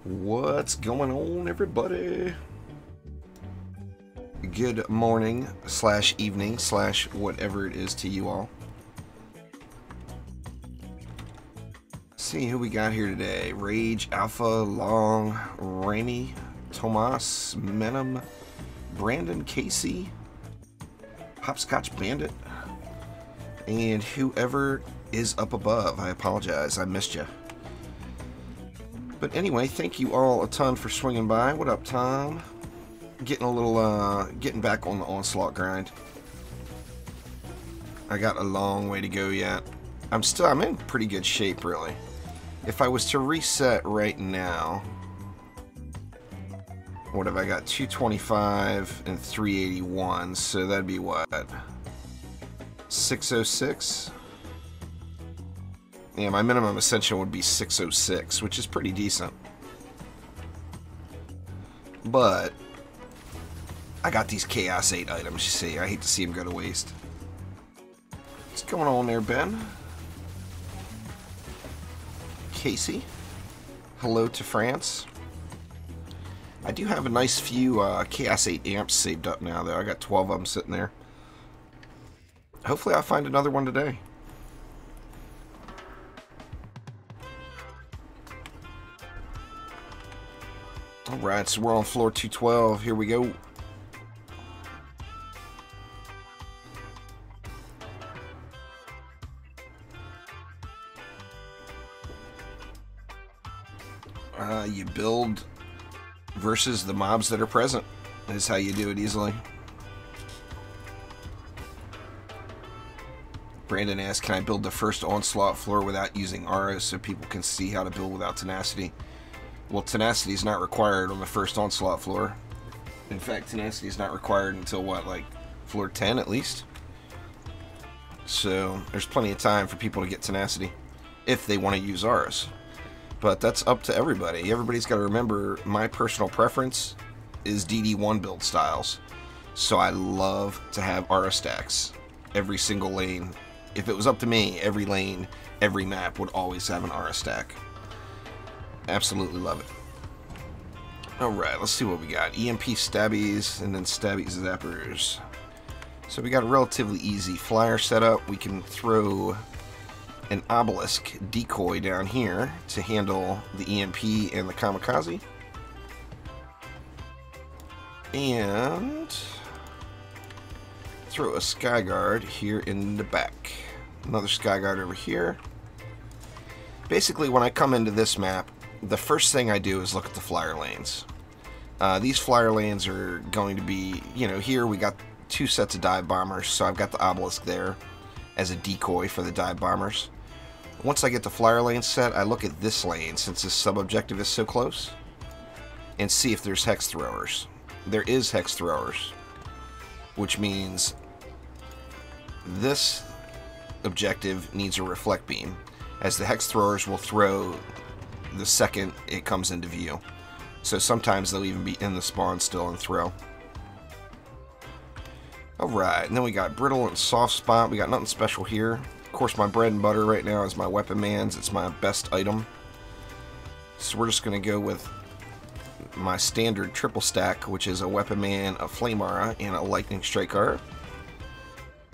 What's going on, everybody? Good morning slash evening slash whatever it is to you all. See who we got here today. Rage, Alpha, Long, Rainy, Tomas, Menem, Brandon, Casey, Hopscotch Bandit, and whoever is up above. I apologize, I missed you. But anyway, thank you all a ton for swinging by. What up, Tom? Getting a little, getting back on the Onslaught grind. I got a long way to go yet. I'm in pretty good shape, really. If I was to reset right now, what have I got? 225 and 381, so that'd be what? 606? Yeah, my minimum ascension would be 606, which is pretty decent. But I got these Chaos 8 items, you see. I hate to see them go to waste. What's going on there, Ben? Casey? Hello to France. I do have a nice few Chaos 8 amps saved up now, though. I got 12 of them sitting there. Hopefully I'll find another one today. Alright, so we're on floor 212. Here we go. You build versus the mobs that are present. Is how you do it easily. Brandon asked, can I build the first Onslaught floor without using auras so people can see how to build without tenacity? Well, tenacity is not required on the first Onslaught floor. In fact, tenacity is not required until, what, like floor 10 at least? So, there's plenty of time for people to get tenacity if they want to use auras. But that's up to everybody. Everybody's got to remember, my personal preference is DD1 build styles. So I love to have aura stacks. Every single lane. If it was up to me, every lane, every map would always have an aura stack. Absolutely love it. Alright, let's see what we got. EMP stabbies and then stabby zappers. So we got a relatively easy flyer setup. We can throw an obelisk decoy down here to handle the EMP and the kamikaze. And throw a skyguard here in the back. Another skyguard over here. Basically, when I come into this map, the first thing I do is look at the flyer lanes. These flyer lanes are going to be, you know, here we got 2 sets of dive bombers, so I've got the obelisk there as a decoy for the dive bombers. Once I get the flyer lane set, I look at this lane, since this sub-objective is so close, and see if there's hex throwers. There is hex throwers, which means this objective needs a reflect beam, as the hex throwers will throw the second it comes into view. So sometimes they'll even be in the spawn still and throw. Alright, and then we got brittle and soft spot. We got nothing special here. Of course, my bread and butter right now is my weapon man's. It's my best item. So we're just going to go with my standard triple stack, which is a weapon man, a flame aura, and a lightning strike aura.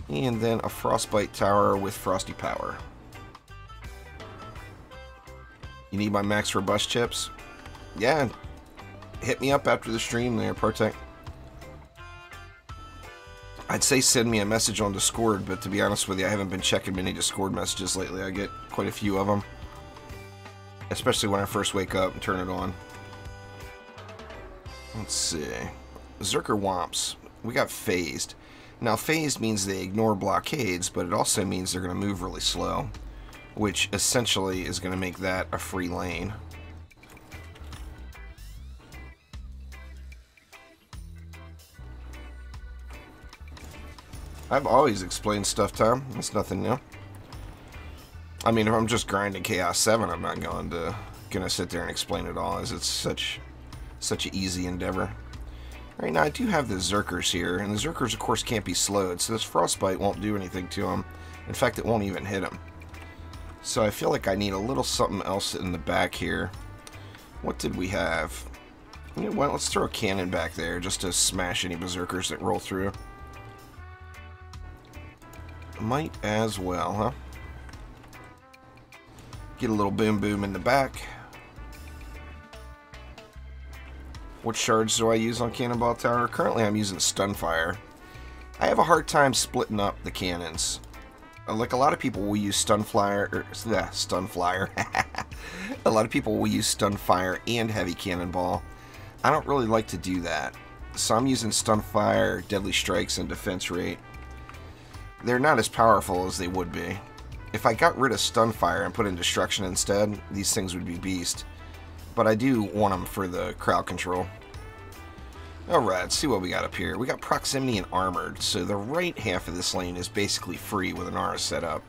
And then a frostbite tower with frosty power. You need my max robust chips? Yeah, hit me up after the stream there, Protect. I'd say send me a message on Discord, but to be honest with you, I haven't been checking many Discord messages lately. I get quite a few of them, especially when I first wake up and turn it on. Let's see. Zerker Womps. We got phased. Now, phased means they ignore blockades, but it also means they're going to move really slow, which essentially is going to make that a free lane. I've always explained stuff, Tom. It's nothing new. I mean, if I'm just grinding Chaos 7, I'm not gonna sit there and explain it all, as it's such an easy endeavor. Right now, I do have the Zerkers here, and the Zerkers, of course, can't be slowed, so this Frostbite won't do anything to them. In fact, it won't even hit them. So I feel like I need a little something else in the back here. What did we have? You know what? Let's throw a cannon back there just to smash any berserkers that roll through. Might as well, huh? Get a little boom boom in the back. What shards do I use on Cannonball Tower? Currently I'm using Stunfire. I have a hard time splitting up the cannons. Like a lot of people will use Stunfire, Stunfire. A lot of people will use Stunfire and Heavy Cannonball. I don't really like to do that. So I'm using Stunfire, Deadly Strikes, and Defense Rate. They're not as powerful as they would be. If I got rid of Stunfire and put in Destruction instead, these things would be beast. But I do want them for the crowd control. Alright, let's see what we got up here. We got Proximity and Armored, so the right half of this lane is basically free with an aura set up.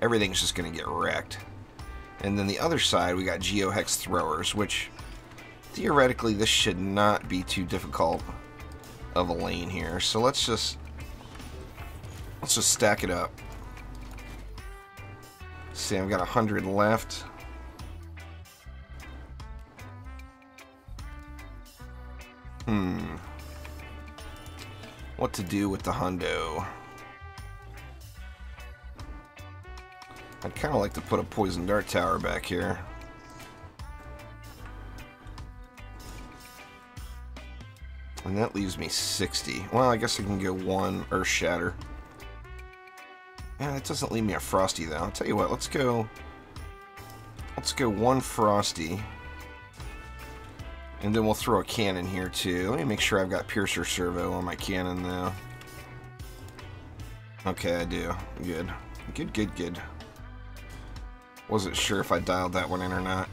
Everything's just going to get wrecked. And then the other side, we got Geohex Throwers, which theoretically this should not be too difficult of a lane here. So let's just stack it up. See, I've got 100 left. What to do with the hundo? I'd kind of like to put a poison dart tower back here. And that leaves me 60. Well, I guess I can go one Earth Shatter. Yeah, that doesn't leave me a Frosty though. I'll tell you what, let's go one Frosty. And then we'll throw a cannon here too. Let me make sure I've got Piercer Servo on my cannon though. Okay, I do. Good. Good. Wasn't sure if I dialed that one in or not.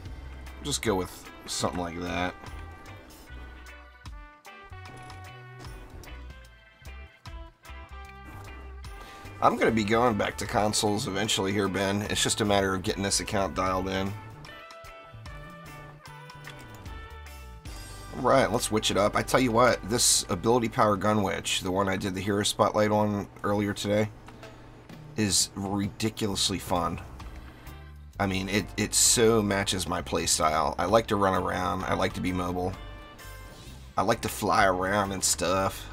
Just go with something like that. I'm going to be going back to consoles eventually here, Ben. It's just a matter of getting this account dialed in. Alright, let's witch it up. I tell you what, this Ability Power Gun Witch, the one I did the Hero Spotlight on earlier today, is ridiculously fun. I mean, it so matches my playstyle. I like to run around. I like to be mobile. I like to fly around and stuff.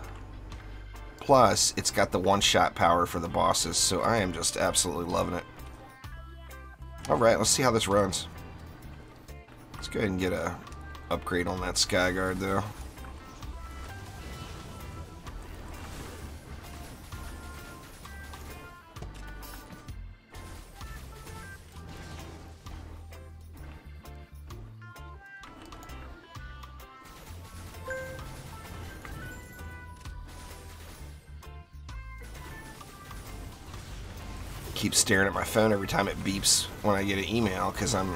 Plus, it's got the one-shot power for the bosses, so I am just absolutely loving it. Alright, let's see how this runs. Let's go ahead and get a upgrade on that Skyguard, though. Keep staring at my phone every time it beeps when I get an email, because I'm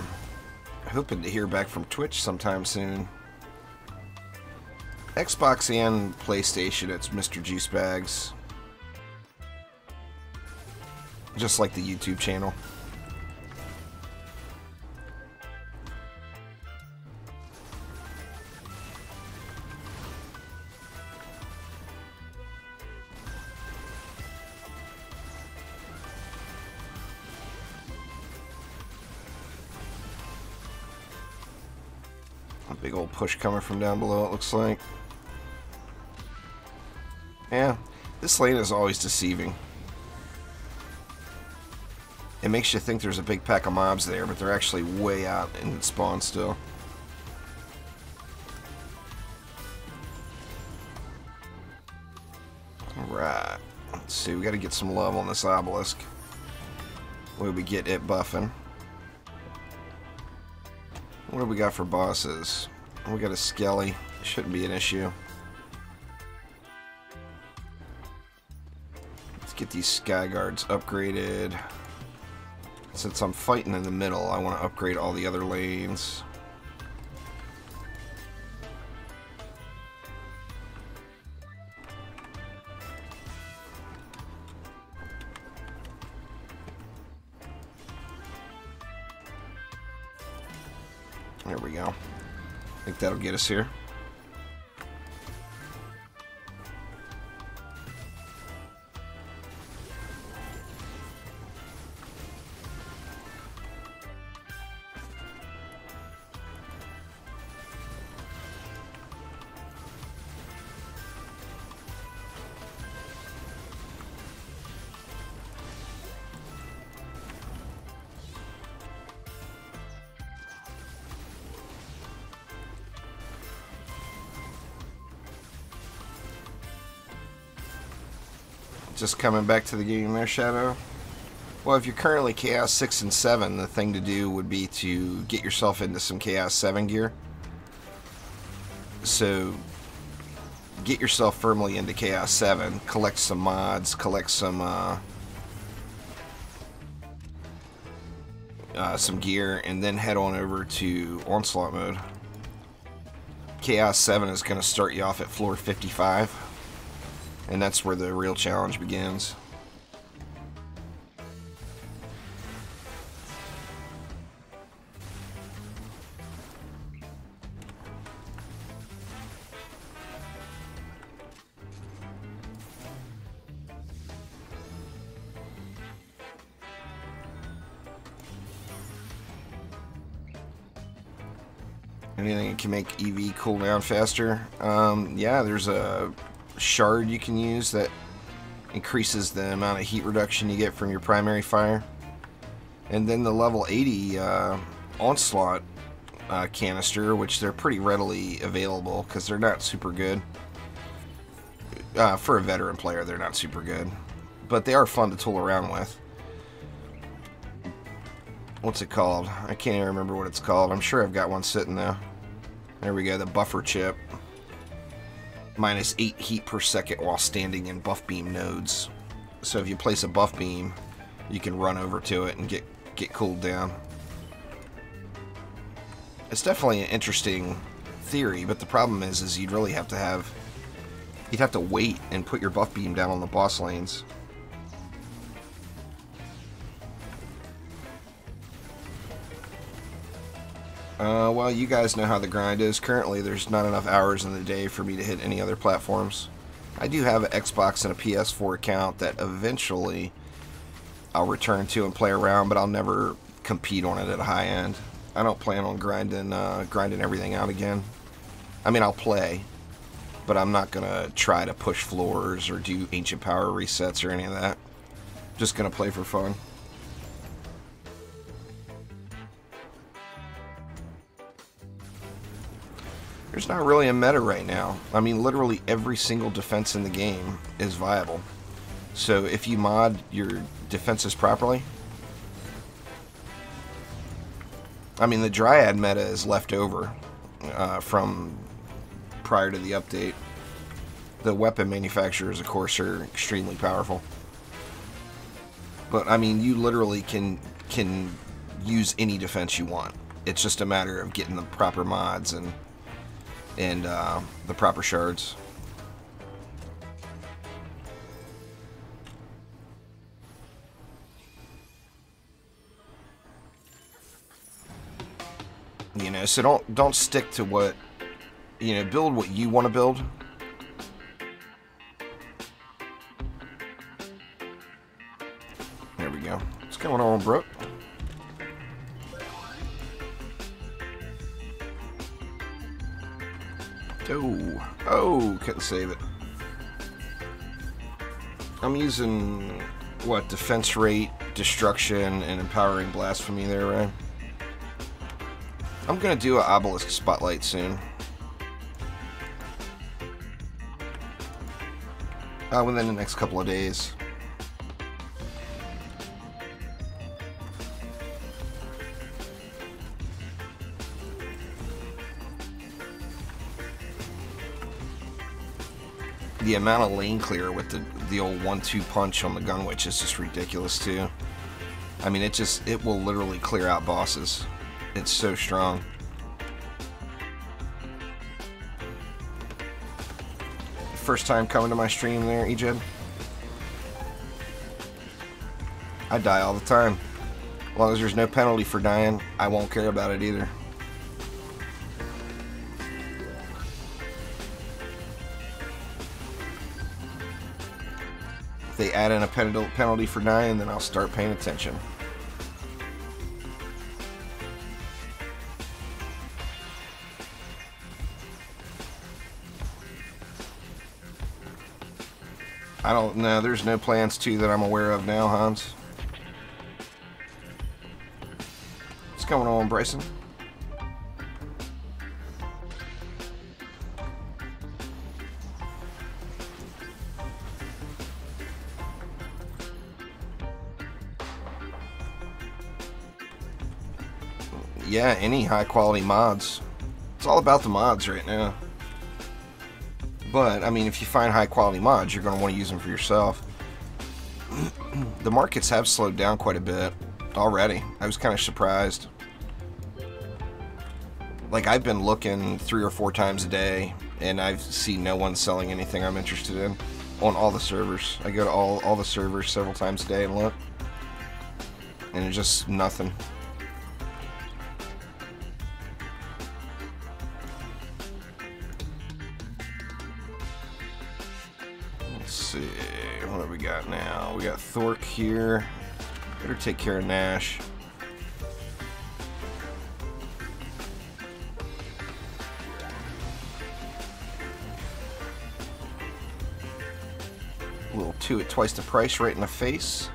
hoping to hear back from Twitch sometime soon. Xbox and PlayStation, it's Mr. Juicebags. Just like the YouTube channel. Big old push coming from down below, it looks like. Yeah, this lane is always deceiving. It makes you think there's a big pack of mobs there, but they're actually way out in spawn still. Alright, let's see, we gotta get some love on this obelisk. Where we get it buffing. What do we got for bosses? We got a Skelly. Shouldn't be an issue. Let's get these Skyguards upgraded. Since I'm fighting in the middle, I want to upgrade all the other lanes. There we go. I think that'll get us here. Just coming back to the game there, Shadow. Well, if you're currently Chaos 6 and 7, the thing to do would be to get yourself into some Chaos 7 gear. So, get yourself firmly into Chaos 7, collect some mods, collect some gear, and then head on over to Onslaught mode. Chaos 7 is going to start you off at floor 55, and that's where the real challenge begins. Anything that can make EV cool down faster. Yeah, there's a shard you can use that increases the amount of heat reduction you get from your primary fire. And then the level 80 Onslaught canister, which they're pretty readily available because they're not super good. For a veteran player, they're not super good. But they are fun to tool around with. What's it called? I can't even remember what it's called. I'm sure I've got one sitting there. There we go, the buffer chip. Minus 8 heat per second while standing in buff beam nodes. So if you place a buff beam, you can run over to it and get cooled down. It's definitely an interesting theory, but the problem is you'd really have to wait and put your buff beam down on the boss lanes. Well, you guys know how the grind is. Currently, there's not enough hours in the day for me to hit any other platforms. I do have an Xbox and a PS4 account that eventually I'll return to and play around, but I'll never compete on it at a high end. I don't plan on grinding everything out again. I mean, I'll play, but I'm not going to try to push floors or do ancient power resets or any of that. Just going to play for fun. There's not really a meta right now. I mean, literally every single defense in the game is viable. So if you mod your defenses properly... I mean, the Dryad meta is left over from prior to the update. The weapon manufacturers, of course, are extremely powerful. But, I mean, you literally can use any defense you want. It's just a matter of getting the proper mods and the proper shards. You know, so don't stick to what, you know, build what you want to build. There we go. What's going on, Brooke? Oh, couldn't save it. I'm using, what, defense rate, destruction, and empowering blasphemy there, right? I'm gonna do an obelisk spotlight soon. Within the next couple of days. The amount of lane clear with the old 1-2 punch on the Gunwitch is just ridiculous too. I mean, it will literally clear out bosses. It's so strong. First time coming to my stream there, Ejed? I die all the time. As long as there's no penalty for dying, I won't care about it either. If they add in a penalty for dying, then I'll start paying attention. I don't know. There's no plans to that I'm aware of now, Hans. What's going on, Bryson? Yeah, any high quality mods. It's all about the mods right now. But, I mean, if you find high quality mods, you're going to want to use them for yourself. The markets have slowed down quite a bit already. I was kind of surprised. Like, I've been looking 3 or 4 times a day, and I've seen no one selling anything I'm interested in on all the servers. I go to all the servers several times a day and look, and it's just nothing. Let's see, what have we got now? We got Thork here. Better take care of Nash. A little 2 at twice the price right in the face.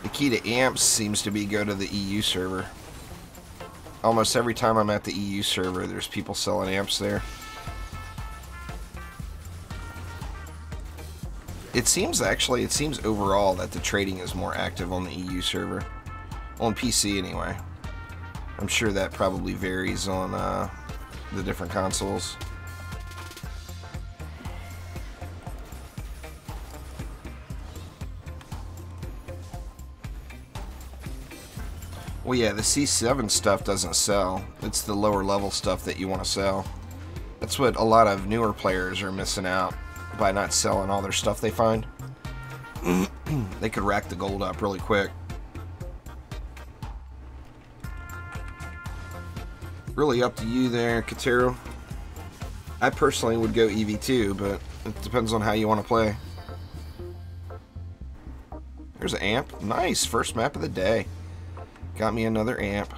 The key to amps seems to be go to the EU server. Almost every time I'm at the EU server, there's people selling amps there. It seems overall that the trading is more active on the EU server. On PC anyway. I'm sure that probably varies on the different consoles. Well, yeah, the C7 stuff doesn't sell. It's the lower level stuff that you want to sell. That's what a lot of newer players are missing out by not selling all their stuff they find. They could rack the gold up really quick. Really up to you there, Katero. I personally would go EV2, but it depends on how you want to play. There's an amp. Nice, first map of the day. Got me another amp.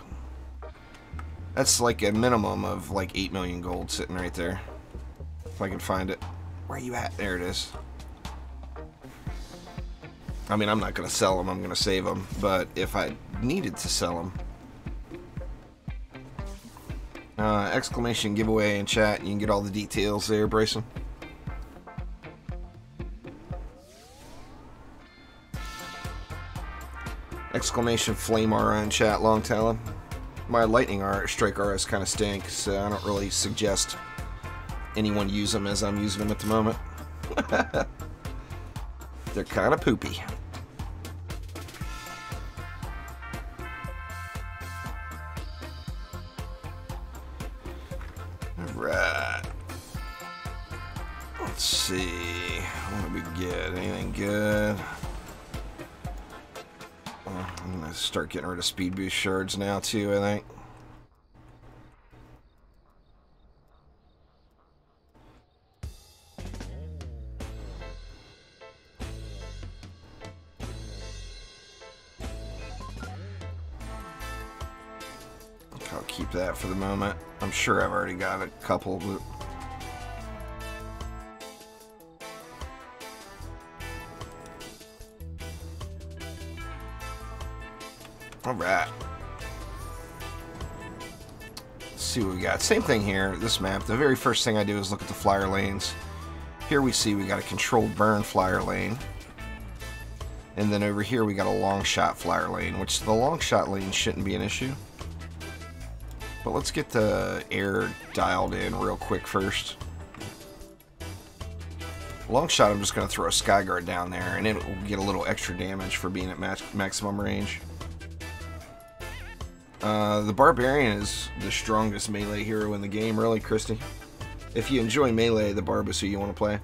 That's like a minimum of like 8 million gold sitting right there. If I can find it. Where are you at? There it is. I mean, I'm not going to sell them. I'm going to save them. But if I needed to sell them. Exclamation giveaway in chat. You can get all the details there, Bryson. Exclamation flame aura in chat, long talon. My lightning strike auras kind of stink, so I don't really suggest anyone use them as I'm using them at the moment. They're kind of poopy. Alright. Let's see. What do we get? Anything good? I'm going to start getting rid of speed boost shards now too, I think. I'll keep that for the moment. I'm sure I've already got a couple, but... Alright. Let's see what we got. Same thing here, this map. The very first thing I do is look at the flyer lanes. Here we see we got a controlled burn flyer lane. And then over here we got a long shot flyer lane, which the long shot lane shouldn't be an issue. But let's get the air dialed in real quick first. Long shot, I'm just going to throw a Skyguard down there, and it will get a little extra damage for being at maximum range. The Barbarian is the strongest melee hero in the game, really, Christy. If you enjoy melee, the Barb is who you want to play.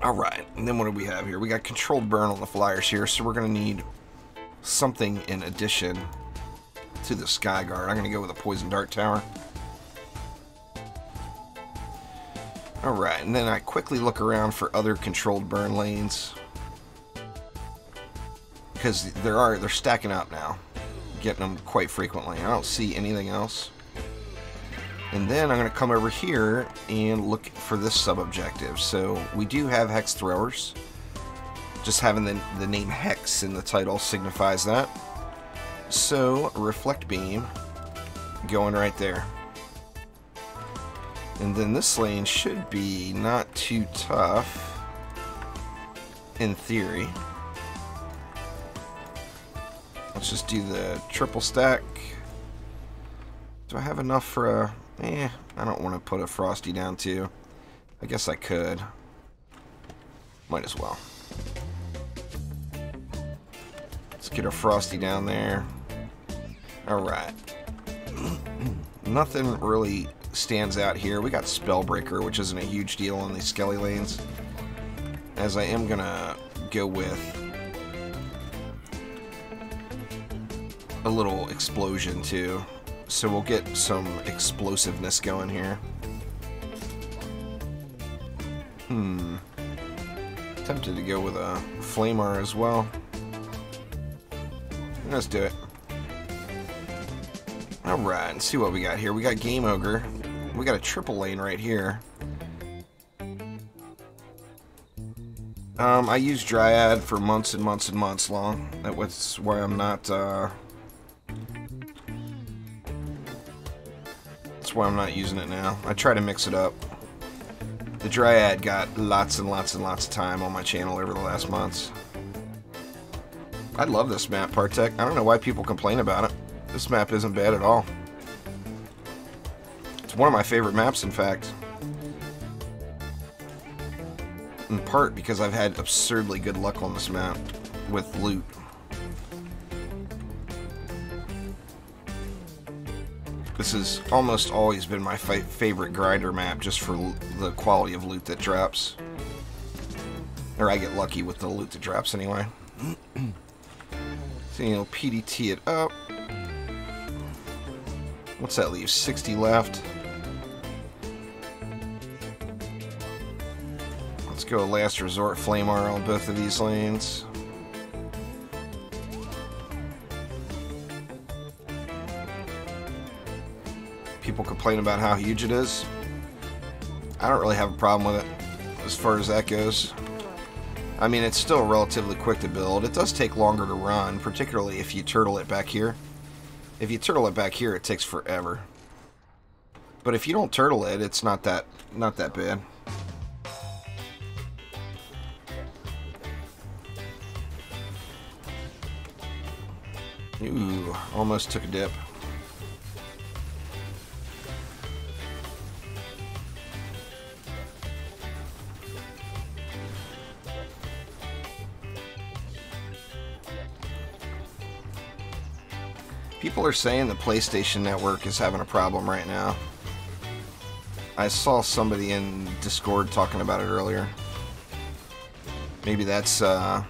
Alright, and then what do we have here? We got controlled burn on the flyers here, so we're going to need something in addition to the Skyguard. I'm going to go with a Poison Dart Tower. Alright, and then I quickly look around for other controlled burn lanes. because they're stacking up now, getting them quite frequently. I don't see anything else. And then I'm going to come over here and look for this sub-objective. So we do have hex throwers. Just having the name hex in the title signifies that. So reflect beam going right there. And then this lane should be not too tough in theory. Let's just do the triple stack. Do I have enough for a... I don't want to put a Frosty down too. I guess I could. Might as well. Let's get a Frosty down there. Alright. Nothing really stands out here. We got Spellbreaker, which isn't a huge deal on these Skelly lanes. As I am gonna go with a little explosion too. So we'll get some explosiveness going here. Tempted to go with a Flamar as well. Let's do it. Alright, and see what we got here. We got Game Ogre. We got a triple lane right here. I used Dryad for months and months and months long. That's why I'm not, that's why I'm not using it now. I try to mix it up. The Dryad got lots and lots and lots of time on my channel over the last months. I love this map, Partek. I don't know why people complain about it. This map isn't bad at all. It's one of my favorite maps, in fact. In part because I've had absurdly good luck on this map with loot. This has almost always been my favorite grinder map just for the quality of loot that drops. Or I get lucky with the loot that drops anyway. So you'll PDT it up. What's that leave? 60 left. Let's go Last Resort Flamar on both of these lanes. People complain about how huge it is. I don't really have a problem with it as far as that goes. I mean, it's still relatively quick to build. It does take longer to run, particularly if you turtle it back here. If you turtle it back here, it takes forever. But if you don't turtle it, it's not that bad. Ooh, almost took a dip. People are saying the PlayStation Network is having a problem right now. I saw somebody in Discord talking about it earlier. Maybe that's part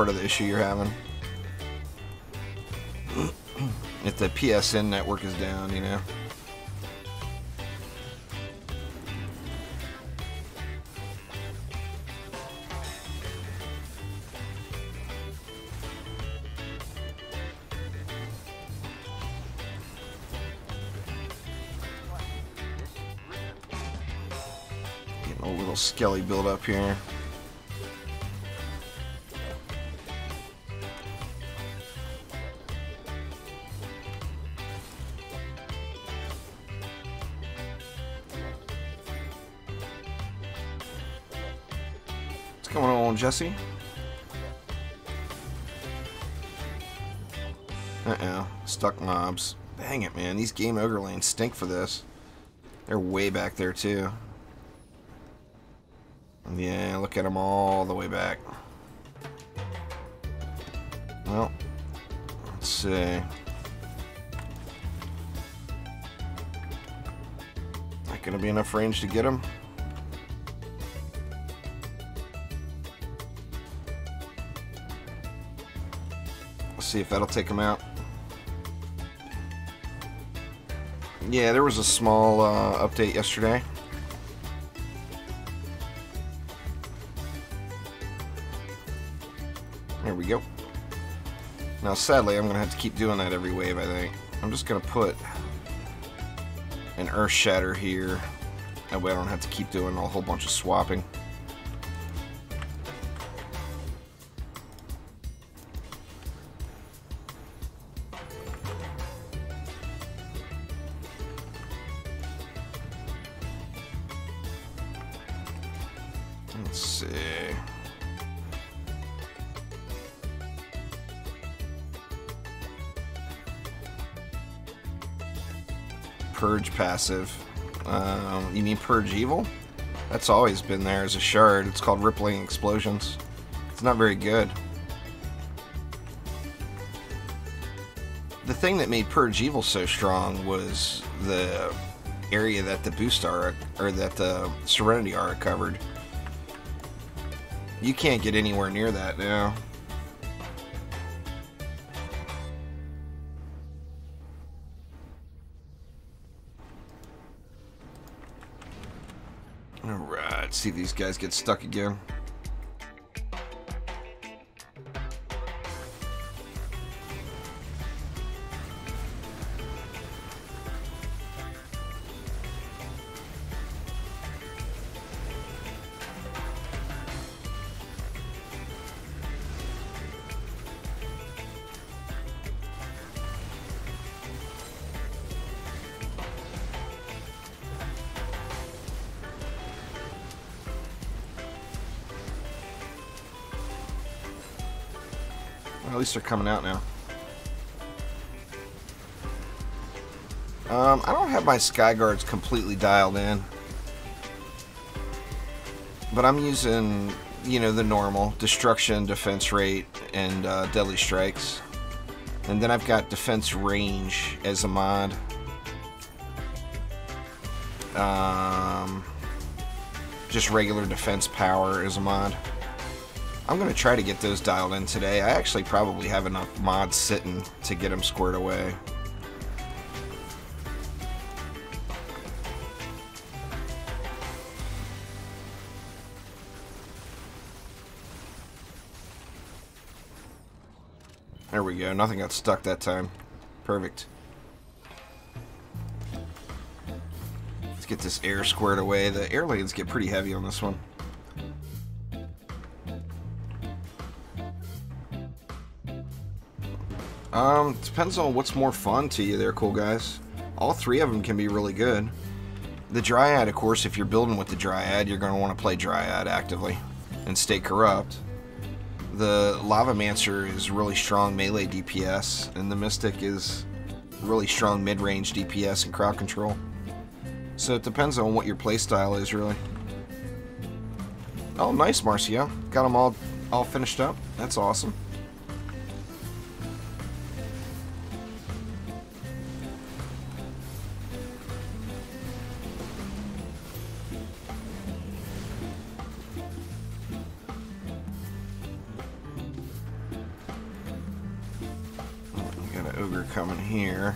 of the issue you're having. If the PSN network is down, you know. Getting a little skelly build up here. What's going on, Jesse? Uh-oh. Stuck mobs. Dang it, man. These Game Ogre lanes stink for this. They're way back there, too. Yeah, look at them all the way back. Well, let's see. Not gonna be enough range to get them. See if that'll take them out. Yeah, there was a small update yesterday. we go. Now, sadly, I'm going to have to keep doing that every wave, I think. I'm just going to put an Earth Shatter here. That way I don't have to keep doing a whole bunch of swapping. Let's see. Purge passive. You mean Purge Evil? That's always been there as a shard. It's called Rippling Explosions. It's not very good. The thing that made Purge Evil so strong was the area that the boost aura, or that the Serenity aura covered. You can't get anywhere near that now. Alright, let's see if these guys get stuck again. At least they're coming out now. I don't have my Sky Guards completely dialed in, but I'm using, you know, the normal destruction, defense rate, and deadly strikes. And then I've got defense range as a mod. Just regular defense power as a mod. I'm going to try to get those dialed in today. I actually probably have enough mods sitting to get them squared away. There we go. Nothing got stuck that time. Perfect. Let's get this air squared away. The air lanes get pretty heavy on this one. Depends on what's more fun to you there, cool guys. All three of them can be really good. The Dryad, of course, if you're building with the Dryad, you're going to want to play Dryad actively and stay corrupt. The Lavamancer is really strong melee DPS, and the Mystic is really strong mid-range DPS and crowd control. So it depends on what your playstyle is, really. Oh, nice, Marcia. Got them all finished up. That's awesome. Ogre coming here.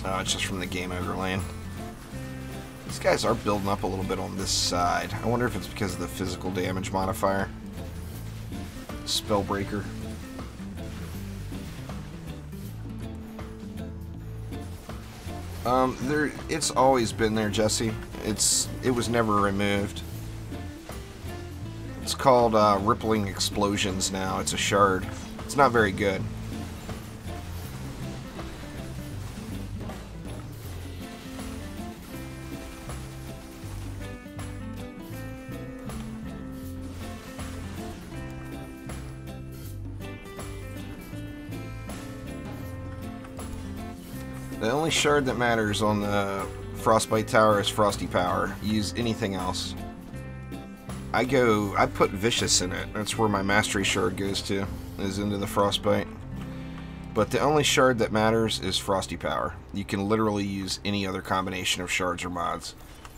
Oh, it's just from the game ogre lane. These guys are building up a little bit on this side. I wonder if it's because of the physical damage modifier. Spellbreaker. It's always been there, Jesse. It was never removed. It's called Rippling Explosions now. It's a shard. It's not very good. The only shard that matters on the Frostbite Tower is Frosty Power. Use anything else. I put Vicious in it. That's where my Mastery Shard goes to, is into the Frostbite. But the only shard that matters is Frosty Power. You can literally use any other combination of shards or mods.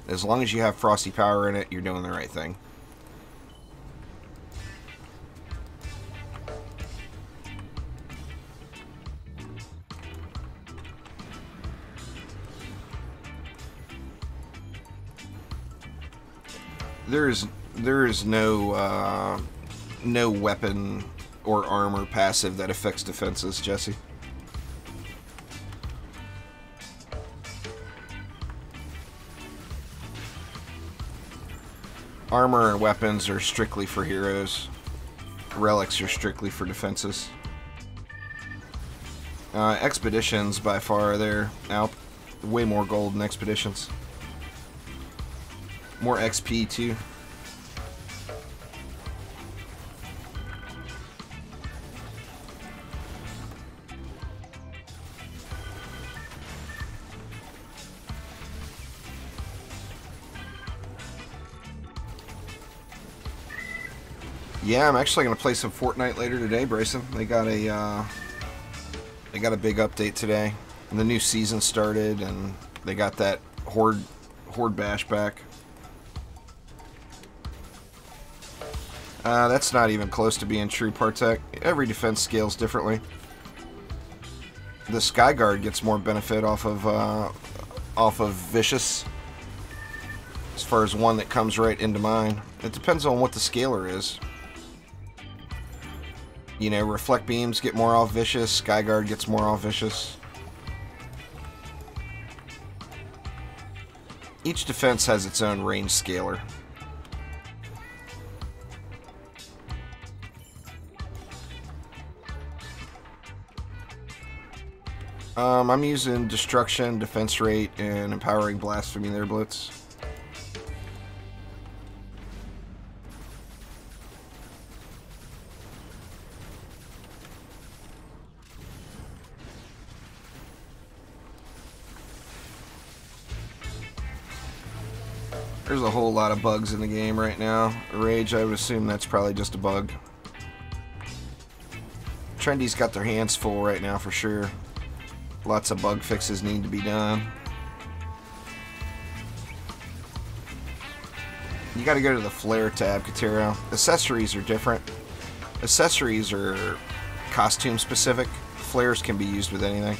As long as you have Frosty Power in it, you're doing the right thing. There is no weapon or armor passive that affects defenses, Jesse. Armor and weapons are strictly for heroes. Relics are strictly for defenses. Expeditions, by far, they're out. Way more gold in expeditions. More XP, too. Yeah, I'm actually going to play some Fortnite later today, Bryson. They got a big update today. The new season started, and they got that Horde bash back. That's not even close to being true, Partech. Every defense scales differently. The Skyguard gets more benefit off of Vicious, as far as one that comes right into mine. It depends on what the scaler is. You know, Reflect Beams get more off Vicious, Skyguard gets more off Vicious. Each defense has its own range scaler. I'm using Destruction, Defense Rate, and Empowering Blasphemy there, Blitz. There's a whole lot of bugs in the game right now. Rage, I would assume that's probably just a bug. Trendy's got their hands full right now for sure. Lots of bug fixes need to be done. You gotta go to the Flare tab, Katero. Accessories are different. Accessories are costume specific. Flares can be used with anything.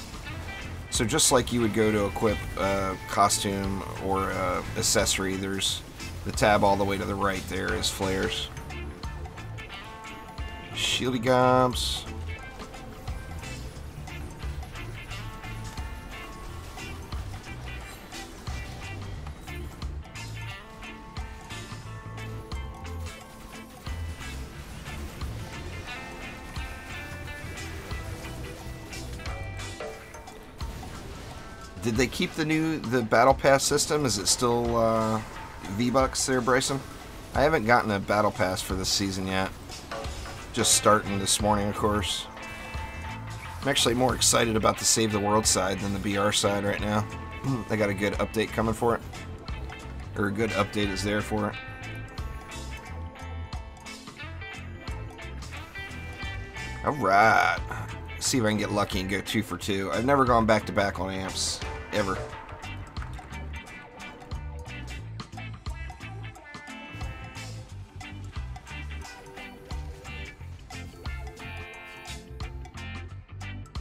So just like you would go to equip a costume or a accessory, there's the tab all the way to the right there is flares. Shieldy Gobs. Did they keep the Battle Pass system? Is it still V-Bucks there, Bryson? I haven't gotten a Battle Pass for this season yet. Just starting this morning, of course. I'm actually more excited about the Save the World side than the BR side right now. They got a good update coming for it. Or a good update is there for it. Alright. See if I can get lucky and go 2 for 2. I've never gone back-to-back on amps. Ever.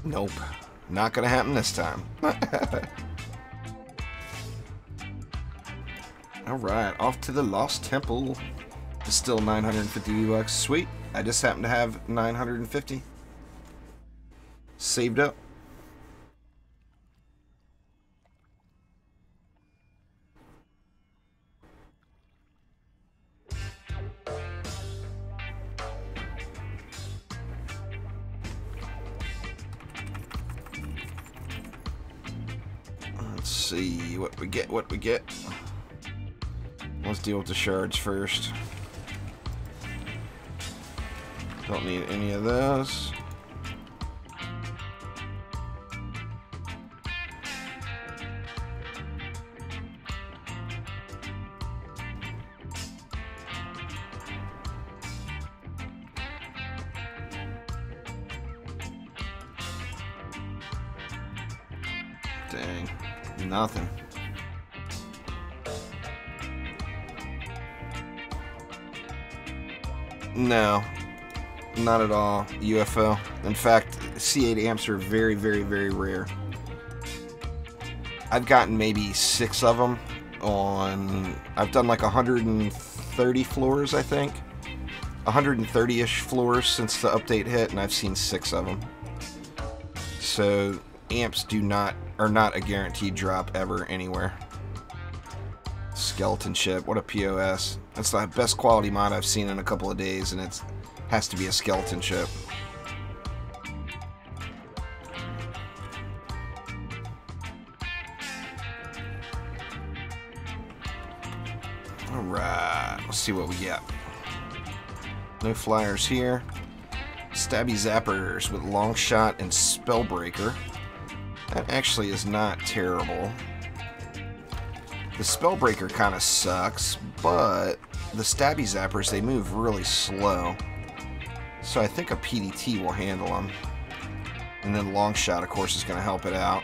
Nope. Not gonna happen this time. Alright, off to the Lost Temple. It's still 950 V-Bucks. Sweet. I just happen to have 950. Saved up. Let's see what we get. Let's deal with the shards first. Don't need any of those. Dang, nothing. No, not at all. UFO. In fact, C8 amps are very, very, very rare. I've gotten maybe 6 of them on. I've done like 130 130 floors, I think. 130-ish floors since the update hit, and I've seen 6 of them. So amps are not a guaranteed drop ever anywhere. Skeleton ship, what a POS. That's the best quality mod I've seen in a couple of days, and it has to be a skeleton ship. Alright, let's see what we get. No flyers here. Stabby zappers with long shot and spellbreaker. That actually is not terrible. The spellbreaker kind of sucks, but the stabby zappers, they move really slow. So I think a PDT will handle them. And then long shot, of course, is going to help it out.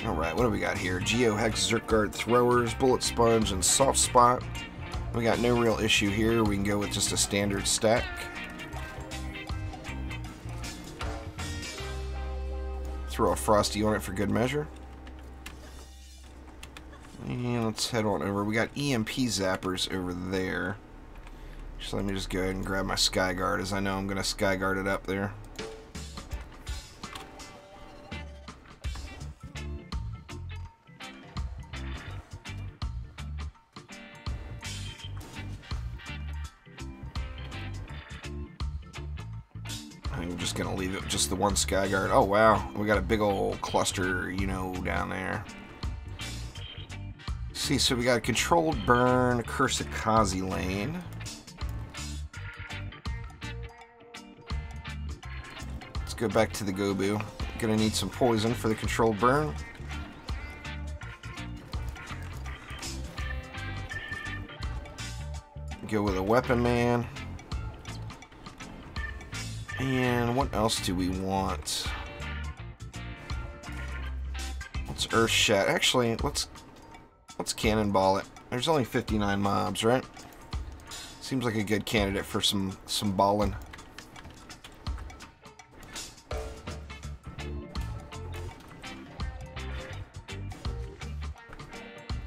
Alright, what do we got here? Geohex, Zerkguard, Throwers, Bullet Sponge, and Soft Spot. We got no real issue here. We can go with just a standard stack. Throw a Frosty on it for good measure. And let's head on over. We got EMP zappers over there. So let me just go ahead and grab my Skyguard, as I know I'm going to Skyguard it up there. I'm just going to leave it with just the one Skyguard. Oh, wow. We got a big old cluster, you know, down there. See, so we got a controlled burn, Kursakazi lane. Let's go back to the Gobu. Gonna need some poison for the controlled burn. Go with a weapon man. And what else do we want? Let's Earth Shat. Actually, let's cannonball it. There's only 59 mobs, right? Seems like a good candidate for some balling.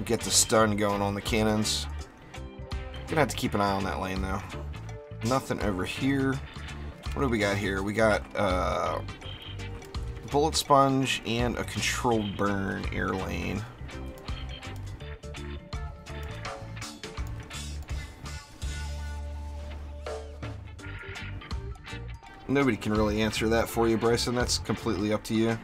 Get the stun going on the cannons. Gonna have to keep an eye on that lane though. Nothing over here. What do we got here? We got Bullet Sponge and a controlled burn air lane. Nobody can really answer that for you, Bryson. That's completely up to you.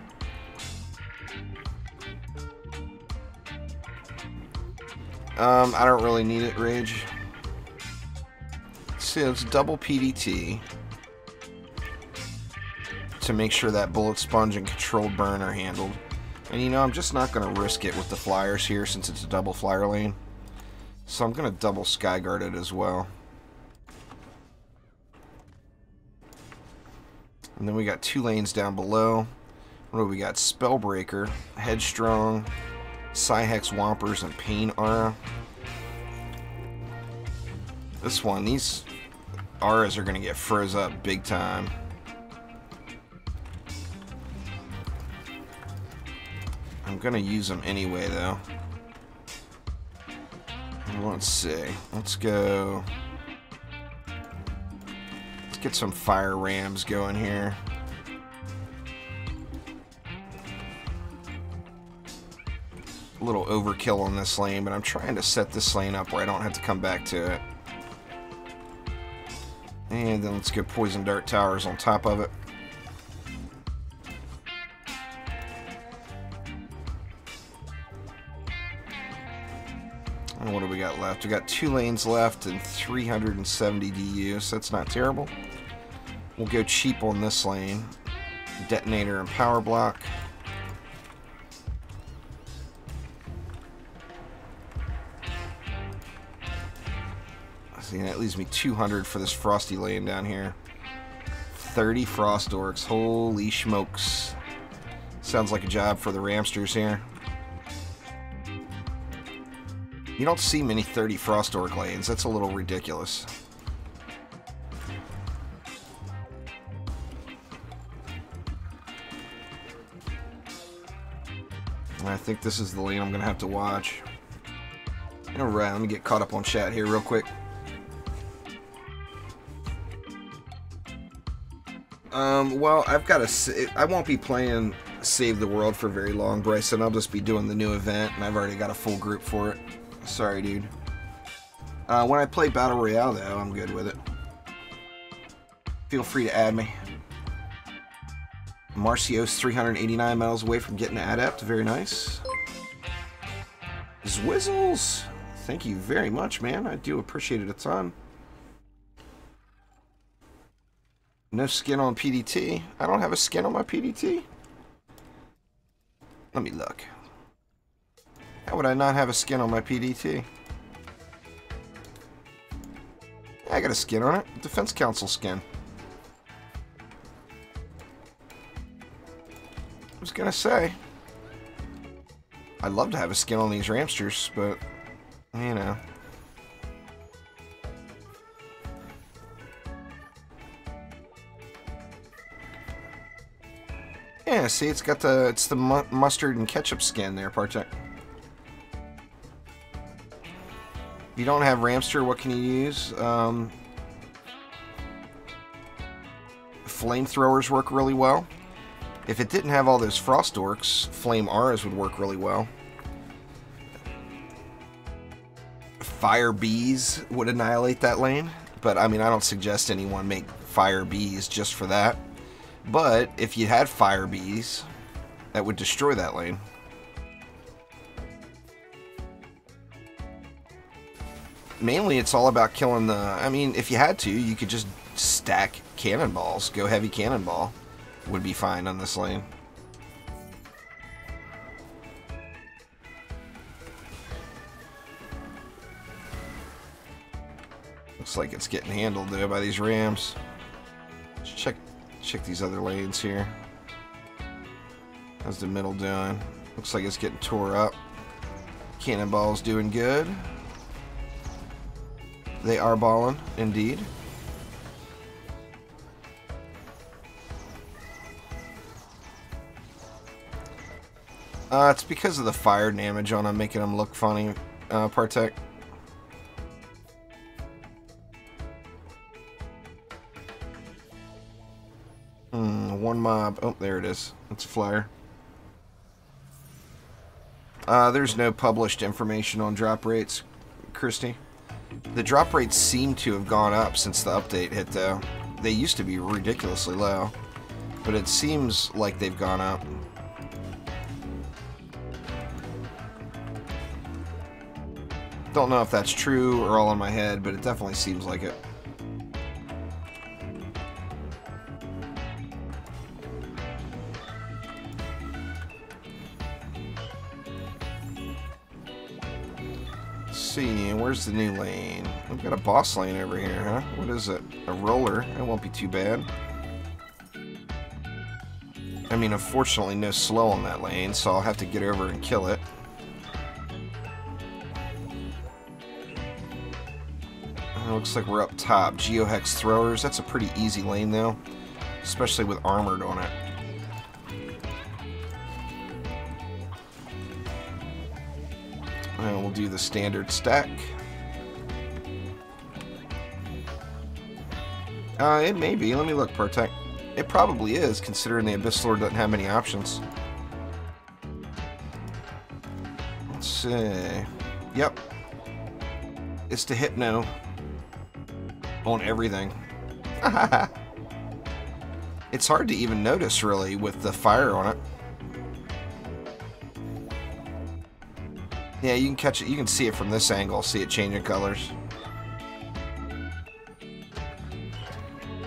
I don't really need it, Rage. So it's double PDT to make sure that Bullet Sponge and controlled burn are handled. And you know, I'm just not going to risk it with the flyers here since it's a double flyer lane. So I'm going to double Skyguard it as well. And then we got 2 lanes down below. What do we got? Spellbreaker, Headstrong, Psyhex Whompers, and Pain Aura. This one, these auras are going to get froze up big time. I'm going to use them anyway, though. Let's see. Let's go. Let's get some fire rams going here. A little overkill on this lane, but I'm trying to set this lane up where I don't have to come back to it. And then let's get Poison Dart Towers on top of it. And what do we got left? We got 2 lanes left and 370 DU, so that's not terrible. We'll go cheap on this lane. Detonator and Power Block. That leaves me 200 for this Frosty lane down here. 30 Frost Orcs. Holy smokes. Sounds like a job for the Ramsters here. You don't see many 30 Frost Orc lanes. That's a little ridiculous. I think this is the lane I'm going to have to watch. Alright, let me get caught up on chat here real quick. Well, I've got to... I won't be playing Save the World for very long, Bryson. I'll just be doing the new event, and I've already got a full group for it. Sorry, dude. When I play Battle Royale, though, I'm good with it. Feel free to add me. Marcio's 389 medals away from getting Adept. Very nice. Zwizzles! Thank you very much, man. I do appreciate it a ton. No skin on PDT. I don't have a skin on my PDT. Let me look. How would I not have a skin on my PDT? I got a skin on it. Defense Council skin. I was gonna say, I'd love to have a skin on these Ramsters, but, you know. Yeah, see, it's the mustard and ketchup skin there, Partek. If you don't have Ramster, what can you use? Flamethrowers work really well. If it didn't have all those frost orcs, flame auras would work really well. Fire bees would annihilate that lane, but I mean, I don't suggest anyone make fire bees just for that. But if you had fire bees, that would destroy that lane. Mainly, it's all about killing the... I mean, if you had to, you could just stack cannonballs. Go heavy cannonball. Would be fine on this lane. Looks like it's getting handled, though, by these Rams. Check these other lanes here. How's the middle doing? Looks like it's getting tore up. Cannonball's doing good. They are balling, indeed. It's because of the fire damage on them, making them look funny, Partek. One mob. Oh, there it is. It's a flyer. There's no published information on drop rates, Christy. The drop rates seem to have gone up since the update hit, though. They used to be ridiculously low, but it seems like they've gone up. Don't know if that's true or all in my head, but it definitely seems like it. Let's see, where's the new lane? We've got a boss lane over here, huh? What is it? A roller? That won't be too bad. I mean, unfortunately, no slow on that lane, so I'll have to get over and kill it. Looks like we're up top. Geohex throwers. That's a pretty easy lane, though, especially with armored on it. And we'll do the standard stack. It may be. Let me look, Partek. It probably is, considering the Abyss Lord doesn't have many options. Let's see. Yep. It's to Hypno. On everything. It's hard to even notice, really, with the fire on it. Yeah, you can catch it. You can see it from this angle. See it changing colors.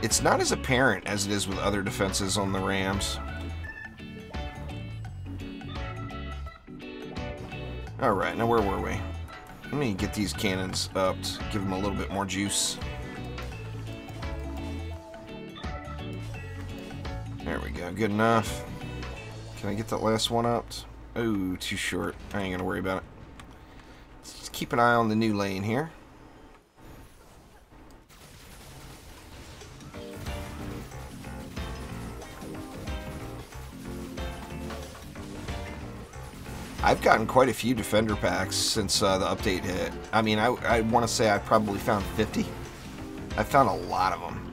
It's not as apparent as it is with other defenses on the Rams. Alright, now where were we? Let me get these cannons up to give them a little bit more juice. There we go, good enough. Can I get that last one up? Oh, too short. I ain't gonna worry about it. Let's keep an eye on the new lane here. I've gotten quite a few defender packs since the update hit. I mean, I want to say I probably found 50. I found a lot of them.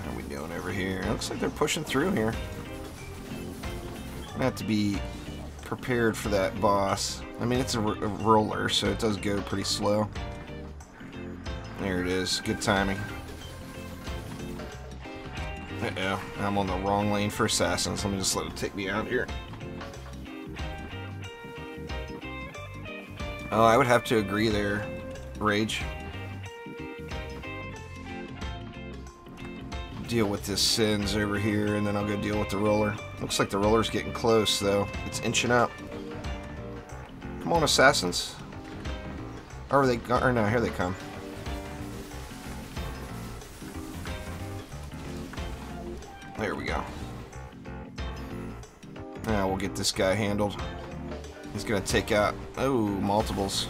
How are we doing over here? It looks like they're pushing through here. I have to be prepared for that boss. I mean, it's a roller, so it does go pretty slow. There it is. Good timing. Uh-oh. I'm on the wrong lane for assassins. Let me just let it take me out here. Oh, I would have to agree there, Rage. Deal with this Sins over here, and then I'll go deal with the roller. Looks like the roller's getting close, though. It's inching up. Come on, assassins. Or are they? Or no, here they come. There we go. Now we'll get this guy handled. He's gonna take out, oh, multiples.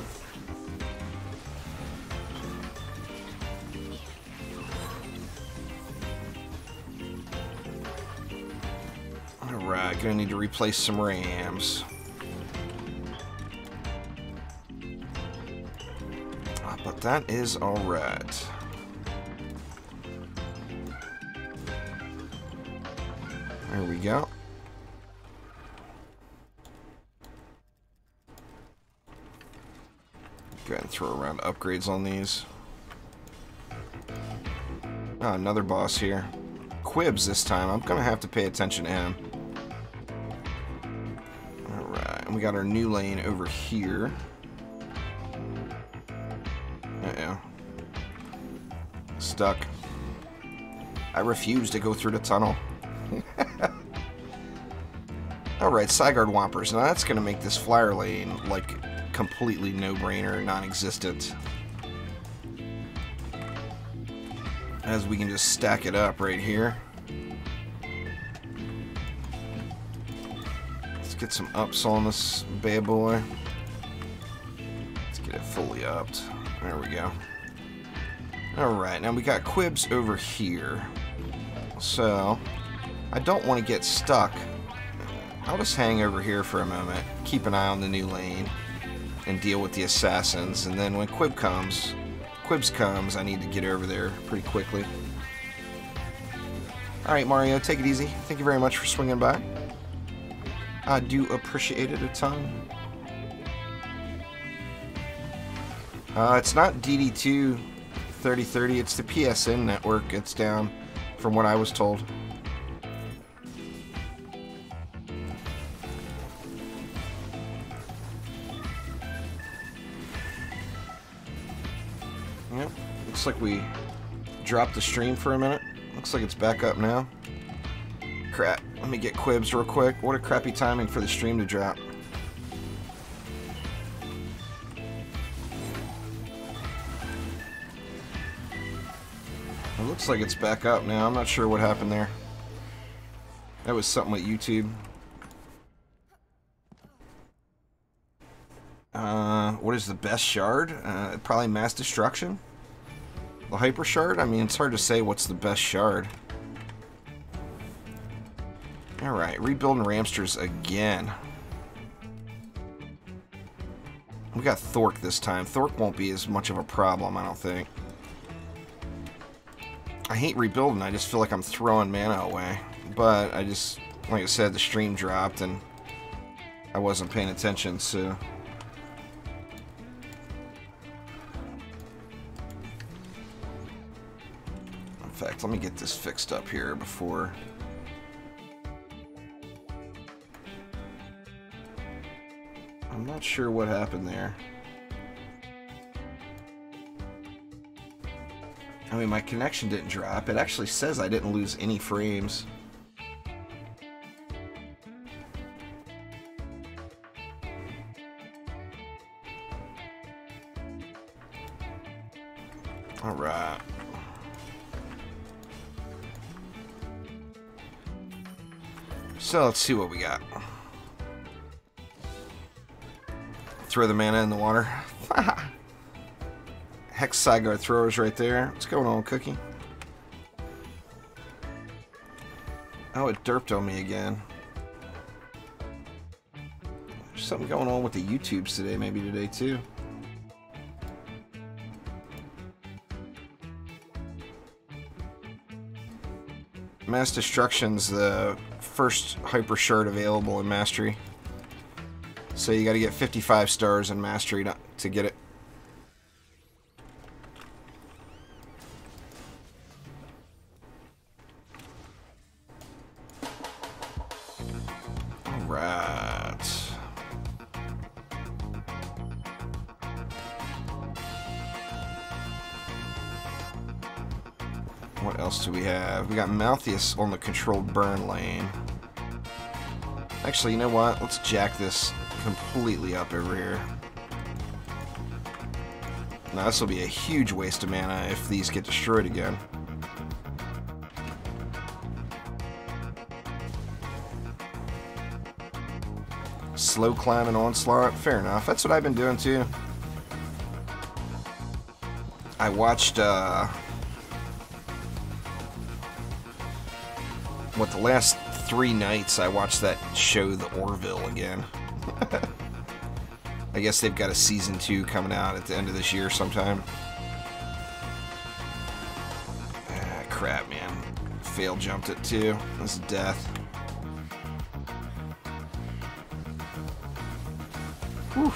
Alright, gonna need to replace some rams. But that is alright. There we go. Go ahead and throw around upgrades on these. Oh, another boss here. Quibs this time. I'm gonna have to pay attention to him. Alright, and we got our new lane over here. Uh-oh. Stuck. I refuse to go through the tunnel. Alright, Sigard Whompers. Now that's going to make this flyer lane, like, completely no-brainer, non-existent. As we can just stack it up right here. Let's get some ups on this bad boy. Let's get it fully upped. There we go. Alright, now we got Quibs over here. So, I don't want to get stuck. I'll just hang over here for a moment, keep an eye on the new lane, and deal with the assassins. And then when Quibs comes, I need to get over there pretty quickly. Alright, Mario, take it easy. Thank you very much for swinging by. I do appreciate it a ton. It's not DD2 3030, it's the PSN network. It's down from what I was told. Yep, looks like we dropped the stream for a minute. Looks like it's back up now. Crap, let me get Quibs real quick. What a crappy timing for the stream to drop. It looks like it's back up now. I'm not sure what happened there. That was something with YouTube. What is the best shard? Probably Mass Destruction? The Hyper Shard? I mean, it's hard to say what's the best shard. Alright, rebuilding Ramsters again. We got Thork this time. Thork won't be as much of a problem, I don't think. I hate rebuilding. I just feel like I'm throwing mana away. But I just, like I said, the stream dropped and I wasn't paying attention, so... In fact, let me get this fixed up here before... I'm not sure what happened there. I mean, my connection didn't drop. It actually says I didn't lose any frames. Alright. So let's see what we got. Throw the mana in the water. Hex Skyguard throwers right there. What's going on, Cookie? Oh, it derped on me again. There's something going on with the YouTubes today, maybe today too. Mass Destruction's the first hyper shard available in Mastery. So you gotta get 55 stars in Mastery to get it. Alright. What else do we have? We got Malthius on the controlled burn lane. Actually, you know what? Let's jack this completely up over here. Now, this will be a huge waste of mana if these get destroyed again. Slow climb and Onslaught. Fair enough. That's what I've been doing too. I watched, the last 3 nights I watched that show, The Orville, again. I guess they've got a season 2 coming out at the end of this year sometime. Ah, crap, man. Fail jumped it too. This is death. Whew.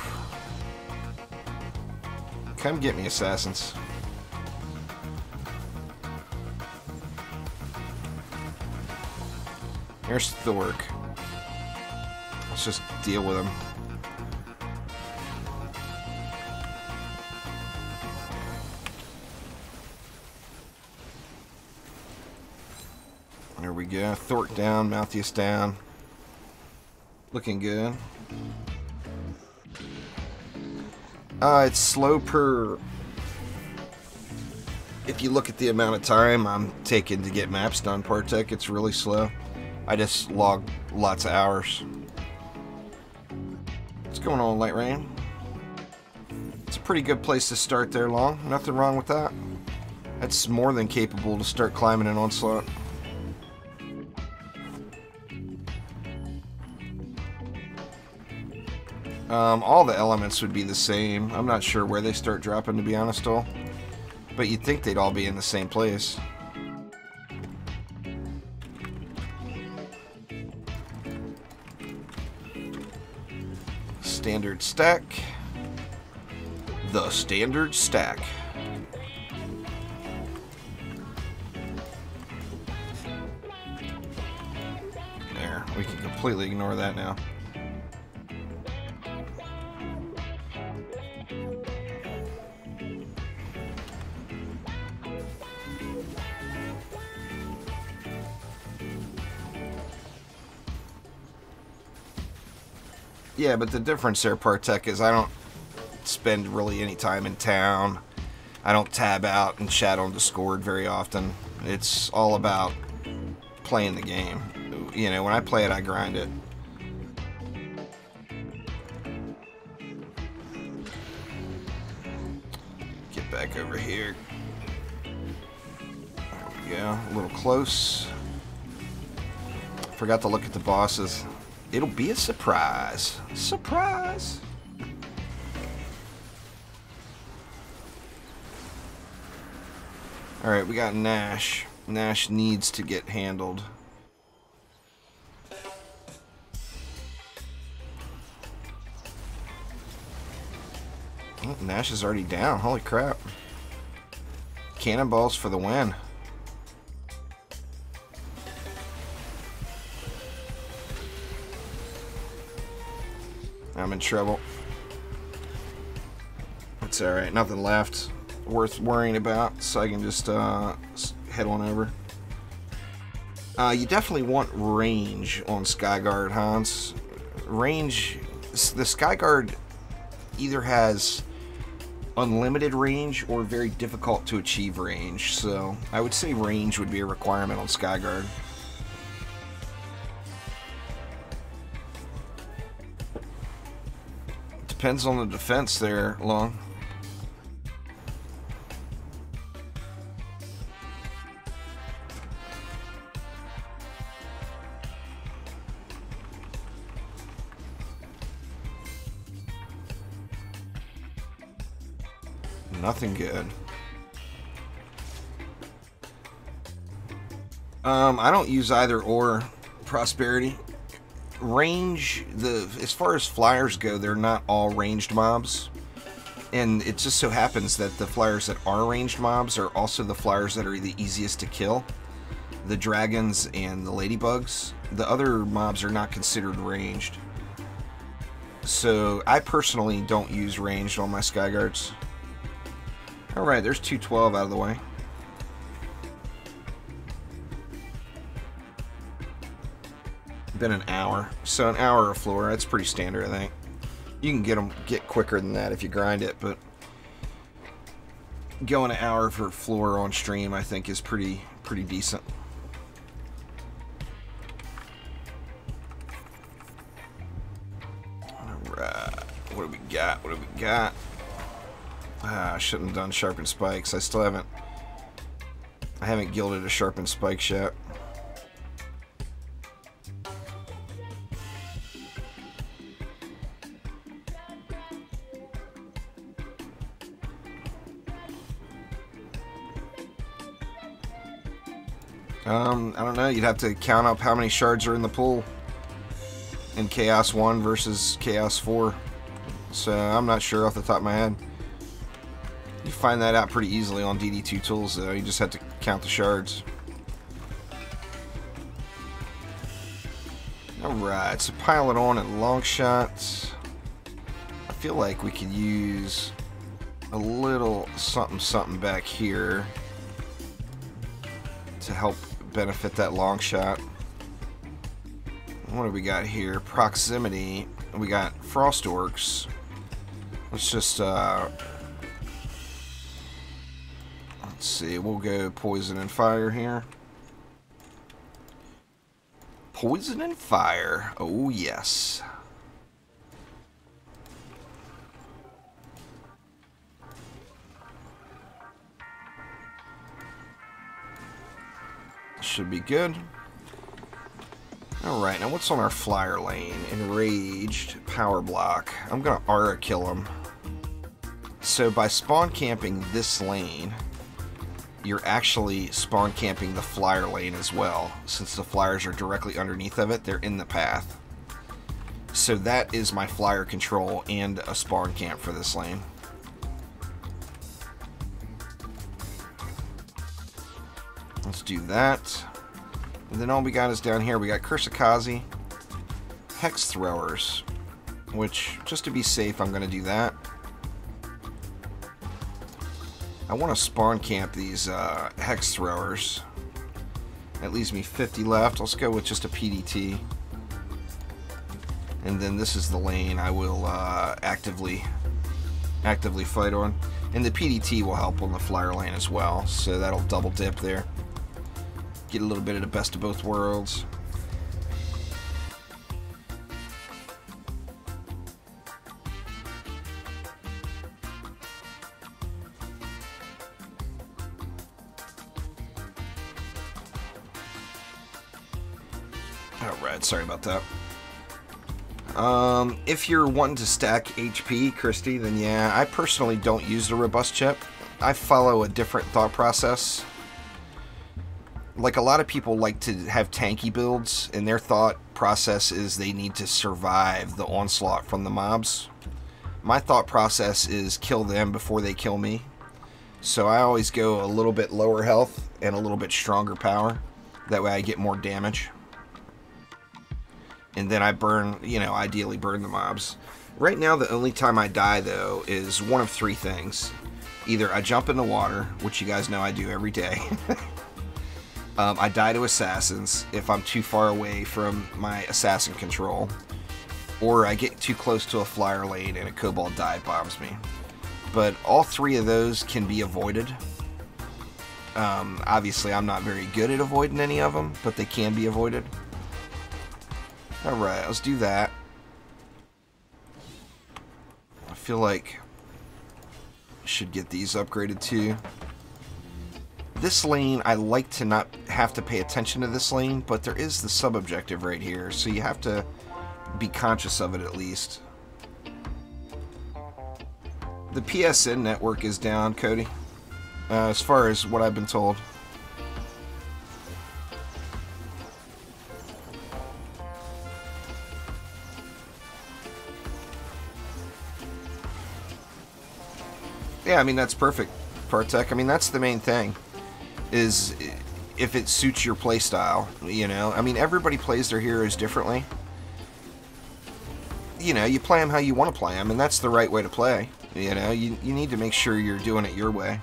Come get me, assassins. Here's Thork. Let's just deal with him. There we go. Thork down, Malthius down. Looking good. It's slow per... If you look at the amount of time I'm taking to get maps done, Partech, it's really slow. I just log lots of hours. What's going on, Lightrayne? It's a pretty good place to start there, Long. Nothing wrong with that. That's more than capable to start climbing an Onslaught. All the elements would be the same. I'm not sure where they start dropping, to be honest, all. But you'd think they'd all be in the same place. Standard stack. The standard stack. There, we can completely ignore that now. Yeah, but the difference there, Partech, is I don't spend really any time in town. I don't tab out and chat on Discord very often. It's all about playing the game. You know, when I play it, I grind it. Get back over here. There we go. A little close. Forgot to look at the bosses. It'll be a surprise. Surprise! Alright, we got Nash. Nash needs to get handled. Oh, Nash is already down. Holy crap. Cannonballs for the win. I'm in trouble. It's alright, nothing left worth worrying about, so I can just head on over. You definitely want range on Skyguard, Hans. Range, the Skyguard either has unlimited range or very difficult to achieve range, so I would say range would be a requirement on Skyguard. Depends on the defense there, Long. Nothing good. I don't use either or prosperity. Range, as far as flyers go, they're not all ranged mobs. And it just so happens that the flyers that are ranged mobs are also the flyers that are the easiest to kill. The dragons and the ladybugs. The other mobs are not considered ranged. So I personally don't use ranged on my Skyguards. Alright, there's 212 out of the way. Been an hour. So an hour of floor, that's pretty standard, I think. You can get quicker than that if you grind it, but going an hour for floor on stream, I think, is pretty decent. Alright, what do we got? What do we got? I shouldn't have done sharpened spikes. I haven't gilded a sharpened spikes yet. I don't know. You'd have to count up how many shards are in the pool in Chaos 1 versus Chaos 4. So I'm not sure off the top of my head. You find that out pretty easily on DD2 tools, though. You just have to count the shards. Alright, so pile it on at long shots. I feel like we could use a little something back here to help benefit that long shot. What do we got here? Proximity. We got Frost Orcs. Let's just let's see, we'll go Poison and Fire here. Poison and Fire. Oh yes. Should be good. Alright, now what's on our flyer lane? Enraged, power block. I'm gonna aura kill him. So by spawn camping this lane, you're actually spawn camping the flyer lane as well. Since the flyers are directly underneath of it, they're in the path. So that is my flyer control and a spawn camp for this lane. Let's do that. And then all we got is down here, we got Kursakazi, Hex Throwers, which, just to be safe, I'm going to do that. I want to spawn camp these Hex Throwers. That leaves me 50 left. Let's go with just a PDT. And then this is the lane I will actively fight on. And the PDT will help on the flyer lane as well, so that'll double dip there. Get a little bit of the best of both worlds. Alright, sorry about that. If you're wanting to stack HP, Christy, then yeah, I personally don't use the robust chip. I follow a different thought process. Like, a lot of people like to have tanky builds, and their thought process is they need to survive the onslaught from the mobs. My thought process is kill them before they kill me. So I always go a little bit lower health and a little bit stronger power. That way I get more damage. And then I burn, you know, ideally burn the mobs. Right now, the only time I die, though, is one of three things. Either I jump in the water, which you guys know I do every day. I die to assassins if I'm too far away from my assassin control. Or I get too close to a flyer lane and a kobold dive bombs me. But all three of those can be avoided. Obviously, I'm not very good at avoiding any of them, but they can be avoided. Alright, let's do that. I feel like I should get these upgraded too. This lane, I like to not have to pay attention to this lane, but there is the sub-objective right here, so you have to be conscious of it at least. The PSN network is down, Cody, as far as what I've been told. Yeah, I mean, that's perfect, Partech. I mean, that's the main thing, is if it suits your playstyle, you know? I mean, everybody plays their heroes differently. You know, you play them how you want to play them, and that's the right way to play. You know, you need to make sure you're doing it your way.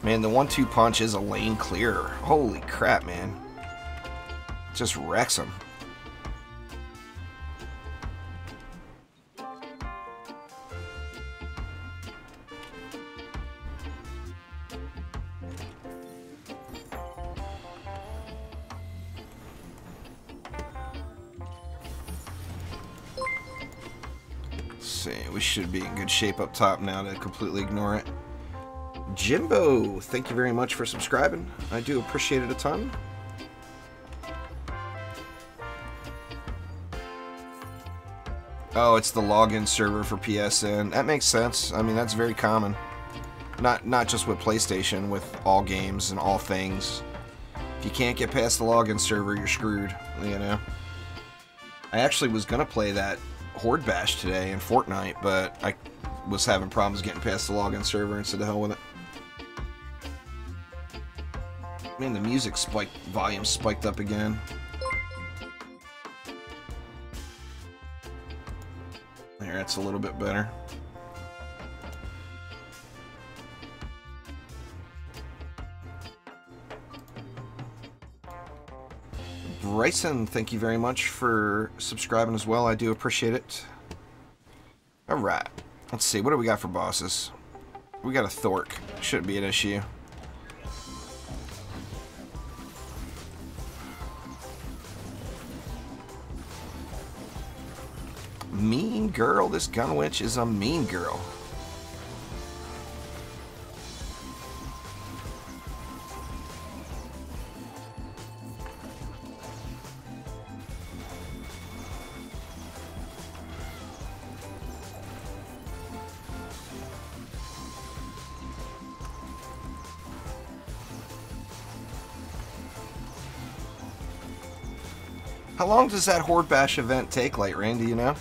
Man, the 1-2 punch is a lane clearer. Holy crap, man. Just wrecks him. Let's see, we should be in good shape up top now to completely ignore it. Jimbo, thank you very much for subscribing. I do appreciate it a ton. Oh, it's the login server for PSN. That makes sense. I mean, that's very common. Not just with PlayStation, with all games and all things. If you can't get past the login server, you're screwed, you know. I actually was going to play that Horde Bash today in Fortnite, but I was having problems getting past the login server, and so the hell with it. Man, the music volume spiked up again. There, that's a little bit better. Bryson, thank you very much for subscribing as well. I do appreciate it. Alright, let's see. What do we got for bosses? We got a Thork. Shouldn't be an issue. Mean girl. This gun witch is a mean girl. How long does that Horde Bash event take, Lightrayne? Do you know?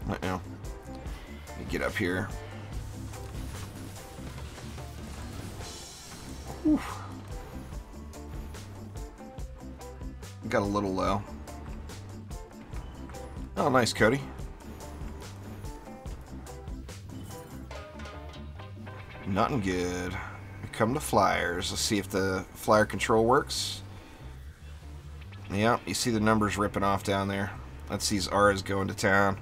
Right now. Let me get up here. Whew. Got a little low. Oh, nice, Cody. Nothing good. Come to flyers. Let's see if the flyer control works. Yeah, you see the numbers ripping off down there. That's these auras going to town.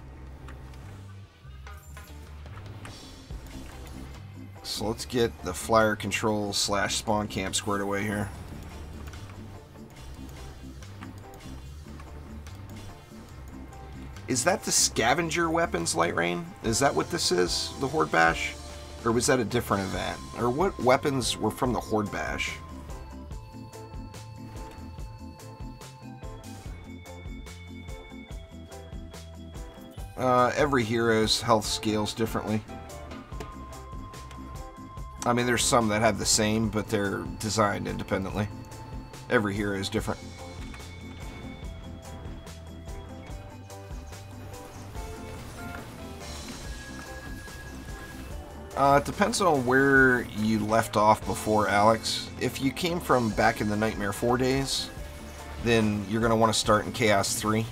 So let's get the flyer control / spawn camp squared away here. Is that the scavenger weapons, Lightrayne? Is that what this is? The Horde Bash? Or was that a different event? Or what weapons were from the Horde Bash? Every hero's health scales differently. I mean, there's some that have the same, but they're designed independently. Every hero is different. It depends on where you left off before, Alex. If you came from back in the Nightmare 4 days, then you're going to want to start in Chaos 3.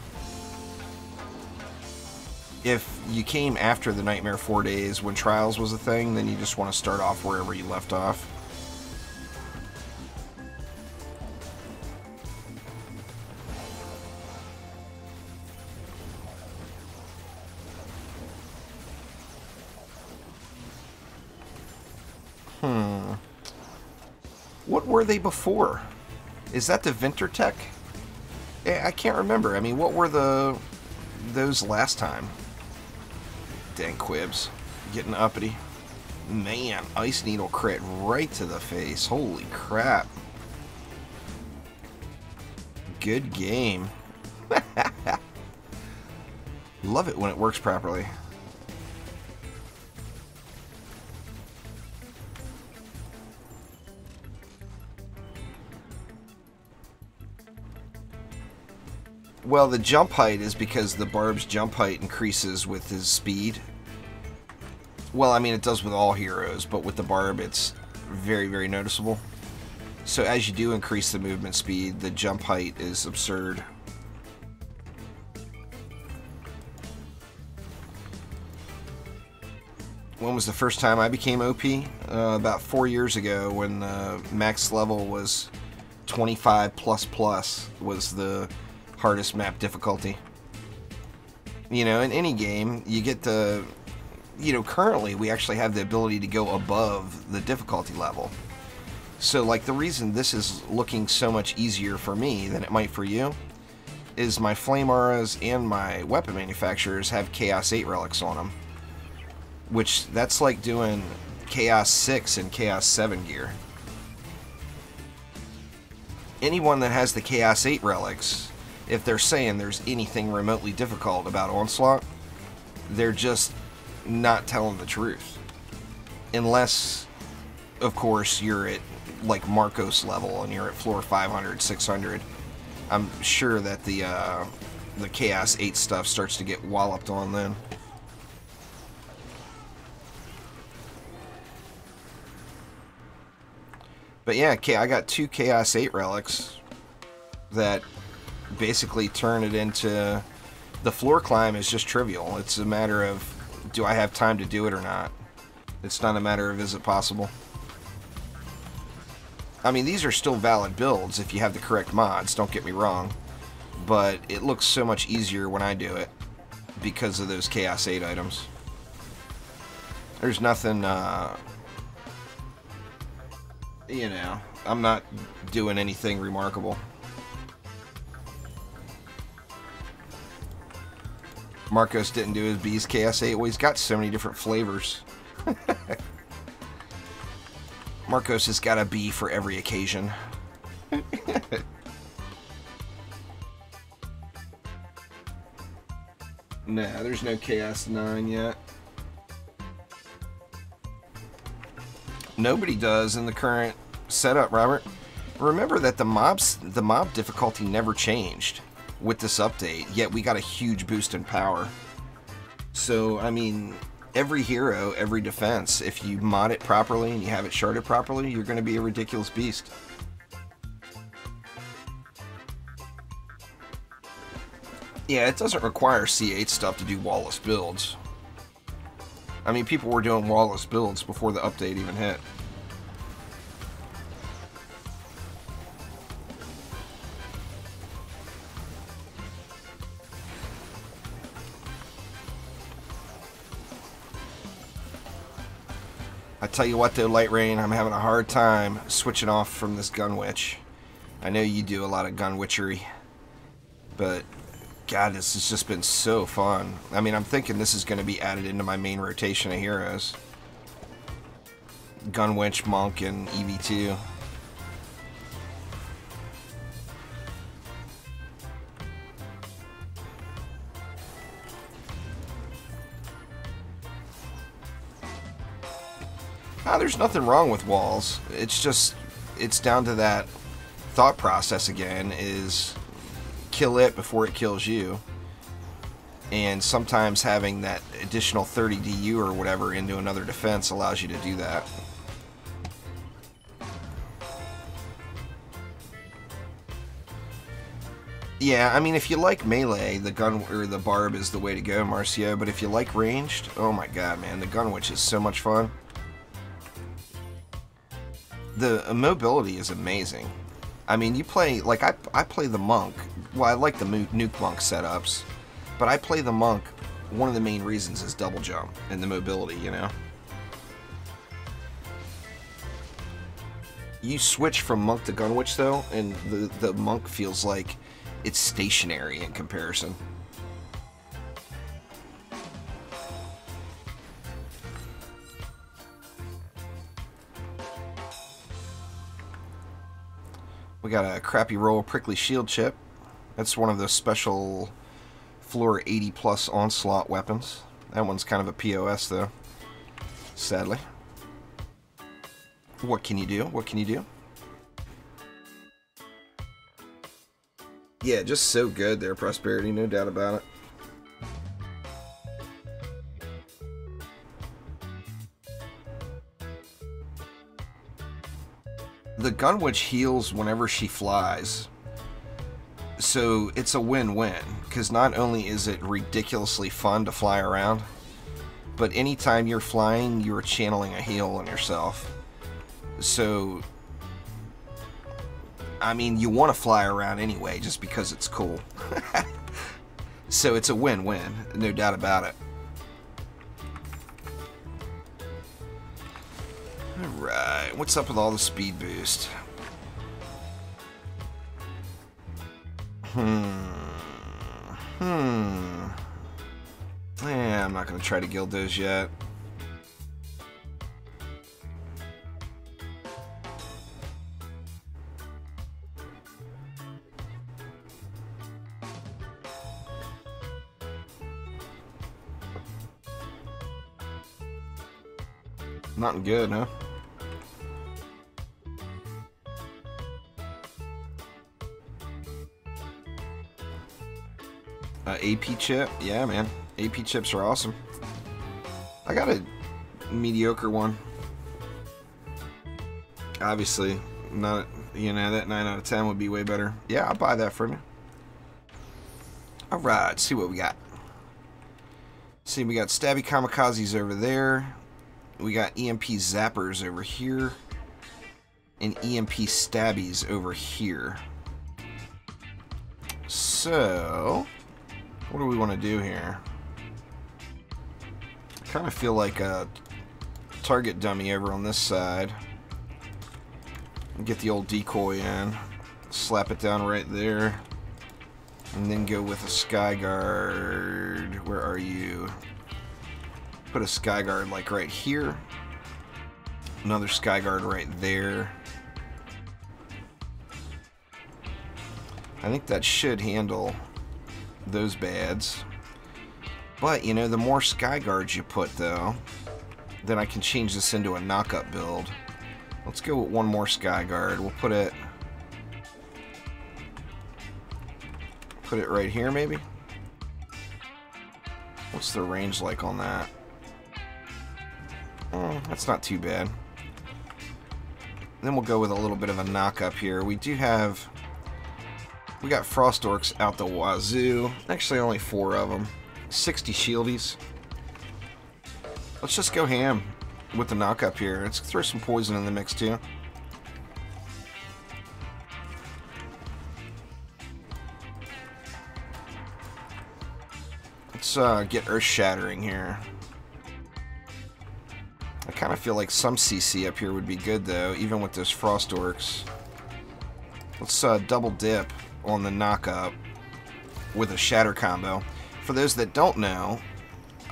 If you came after the Nightmare 4 days when Trials was a thing, then you just want to start off wherever you left off. What were they before? Is that the Vintertech? I can't remember. I mean, what were those last time? Dang quibs. Getting uppity. Man, Ice Needle crit right to the face. Holy crap. Good game. Love it when it works properly. Well, the jump height is because the barb's jump height increases with his speed. Well, I mean, it does with all heroes, but with the barb, it's very, very noticeable. So as you do increase the movement speed, the jump height is absurd. When was the first time I became OP? About 4 years ago, when max level was 25++ was the hardest map difficulty. You know, in any game, you get the... You know, currently we actually have the ability to go above the difficulty level. So, like, the reason this is looking so much easier for me than it might for you is my flame auras and my weapon manufacturers have Chaos 8 relics on them. Which, that's like doing Chaos 6 and Chaos 7 gear. Anyone that has the Chaos 8 relics, if they're saying there's anything remotely difficult about Onslaught, they're just not telling the truth. Unless, of course, you're at like Marcos level and you're at floor 500, 600. I'm sure that the Chaos 8 stuff starts to get walloped on then. But yeah, I got 2 Chaos 8 relics that basically turn it into... The floor climb is just trivial. It's a matter of, do I have time to do it or not? It's not a matter of, is it possible? I mean, these are still valid builds if you have the correct mods, don't get me wrong. But it looks so much easier when I do it because of those Chaos 8 items. There's nothing, you know, I'm not doing anything remarkable. Marcos didn't do his B's Chaos 8. Well, he's got so many different flavors. Marcos has got a B for every occasion. Nah, there's no Chaos 9 yet. Nobody does in the current setup, Robert. Remember that the mob difficulty never changed with this update, yet we got a huge boost in power. So, I mean, every hero, every defense, if you mod it properly and you have it sharded properly, you're going to be a ridiculous beast. Yeah, it doesn't require C8 stuff to do wallless builds. I mean, people were doing wallless builds before the update even hit. I tell you what though, Lightrayne, I'm having a hard time switching off from this gun witch. I know you do a lot of gun witchery, but God, this has just been so fun. I mean, I'm thinking this is going to be added into my main rotation of heroes. Gun witch, monk, and EV2. There's nothing wrong with walls. It's just, it's down to that thought process again, is kill it before it kills you. And sometimes having that additional 30 DU or whatever into another defense allows you to do that. Yeah, I mean, if you like melee, the gun or the barb is the way to go, Marcio. But if you like ranged, oh my god, man, the gun witch is so much fun. The mobility is amazing. I mean, you play, like, I play the monk. Well, I like the nuke monk setups, but I play the monk. One of the main reasons is double jump and the mobility, you know? You switch from monk to gun witch, though, and the monk feels like it's stationary in comparison. We got a crappy roll prickly shield chip. That's one of those special floor 80 plus Onslaught weapons. That one's kind of a POS though, sadly. What can you do? What can you do? Yeah, just so good there, Prosperity, no doubt about it. The gun witch heals whenever she flies, so it's a win-win, because not only is it ridiculously fun to fly around, but anytime you're flying, you're channeling a heal on yourself. So, I mean, you want to fly around anyway, just because it's cool. So it's a win-win, no doubt about it. Alright, what's up with all the speed boost? Yeah, I'm not going to try to guild those yet. Nothing good, huh? AP chip? Yeah, man. AP chips are awesome. I got a mediocre one. Obviously, not, you know, that 9 out of 10 would be way better. Yeah, I'll buy that from you. Alright, let's see what we got. See, we got Stabby Kamikazes over there. We got EMP Zappers over here. And EMP Stabbies over here. So, what do we want to do here? I kind of feel like a target dummy over on this side. Get the old decoy in. Slap it down right there. And then go with a Sky Guard. Where are you? Put a Sky Guard like right here. Another Sky Guard right there. I think that should handle those bads. But, you know, the more Sky Guards you put, though, then I can change this into a knock-up build. Let's go with one more Sky Guard. We'll put it right here, maybe? What's the range like on that? That's not too bad. Then we'll go with a little bit of a knock-up here. We got Frost Orcs out the wazoo. Actually, only 4 of them. 60 shieldies. Let's just go ham with the knock-up here. Let's throw some poison in the mix, too. Let's get Earth-Shattering here. I kind of feel like some CC up here would be good, though, even with those Frost Orcs. Let's double dip on the knock-up with a Shatter combo. For those that don't know,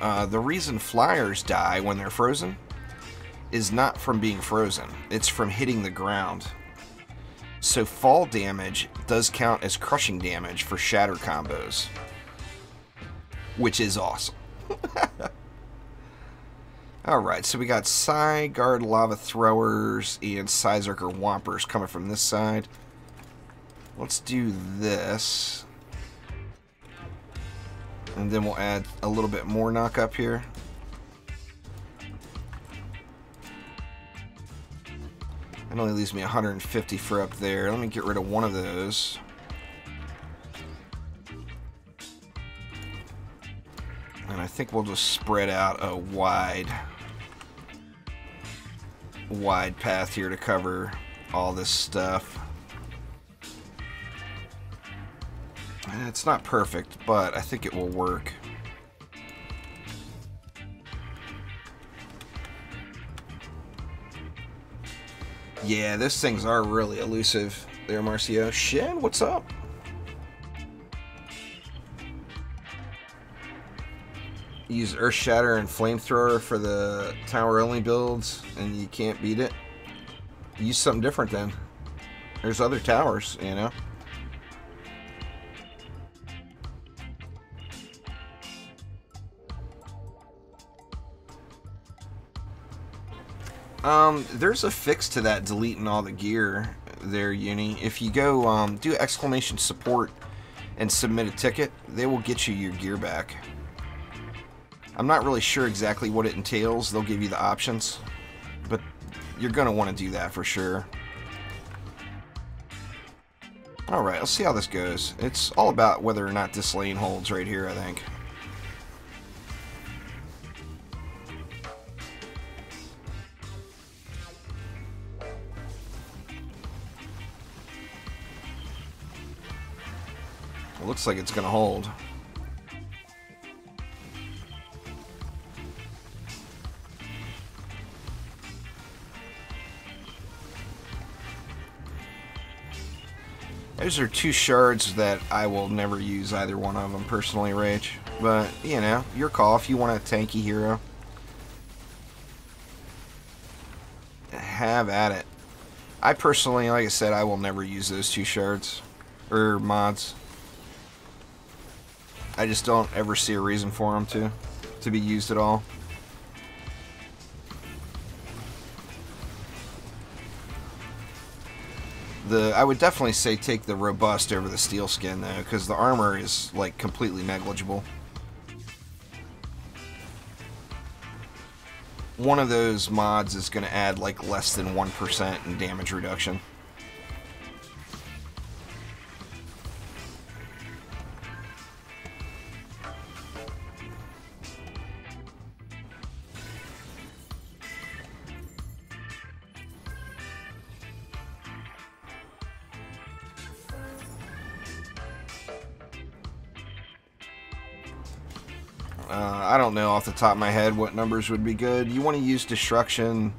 the reason flyers die when they're frozen is not from being frozen. It's from hitting the ground. So fall damage does count as crushing damage for Shatter combos, which is awesome. Alright, so we got Psy Guard Lava Throwers and Psyzerker Whompers coming from this side. Let's do this. And then we'll add a little bit more knock up here. It only leaves me 150 for up there. Let me get rid of one of those. And I think we'll just spread out a wide path here to cover all this stuff. It's not perfect, but I think it will work. Yeah, those things are really elusive there, Marcio. Shen, what's up? Use Earth Shatter and Flamethrower for the tower only builds, and you can't beat it. Use something different then. There's other towers, you know. There's a fix to that deleting all the gear there, Uni. If you go do exclamation support and submit a ticket, they will get you your gear back. I'm not really sure exactly what it entails. They'll give you the options, but you're going to want to do that for sure. Alright, let's see how this goes. It's all about whether or not this lane holds right here, I think. It looks like it's going to hold. Those are two shards that I will never use either one of them personally, Rage. But, you know, your call if you want a tanky hero. Have at it. I personally, like I said, I will never use those two shards. Or mods. I just don't ever see a reason for them to be used at all. I would definitely say take the robust over the steel skin though, because the armor is like completely negligible. One of those mods is going to add like less than 1% in damage reduction. I don't know off the top of my head what numbers would be good. You want to use destruction,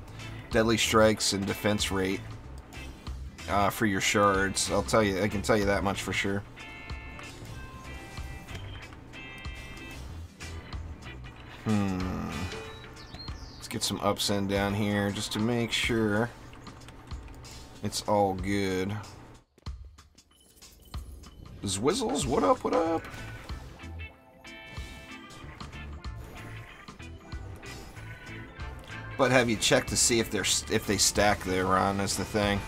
deadly strikes, and defense rate for your shards. I can tell you that much for sure. Let's get some upsend down here just to make sure it's all good. Zwizzles, what up, what up? But have you checked to see if they stack there, Ron, is the thing.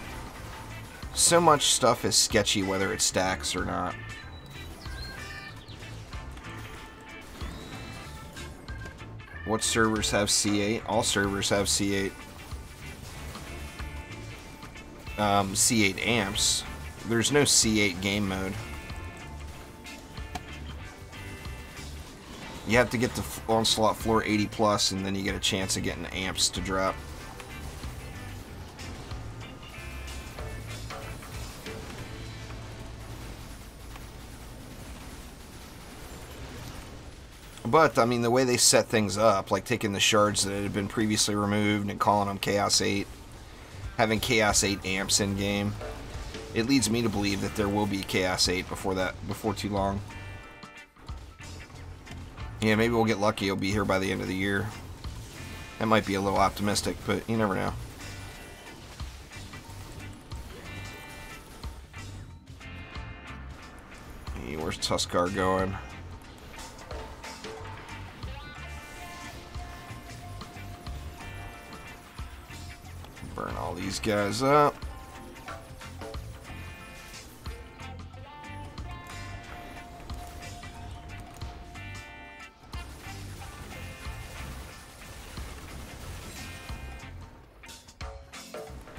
So much stuff is sketchy whether it stacks or not. What servers have C8? All servers have C8. C8 amps. There's no C8 game mode. You have to get to Onslaught floor 80 plus, and then you get a chance of getting amps to drop. But, I mean, the way they set things up, like taking the shards that had been previously removed and calling them Chaos 8, having Chaos 8 amps in-game, it leads me to believe that there will be Chaos 8 before too long. Yeah, maybe we'll get lucky. It'll be here by the end of the year. That might be a little optimistic, but you never know. Hey, where's Tuskar going? Burn all these guys up.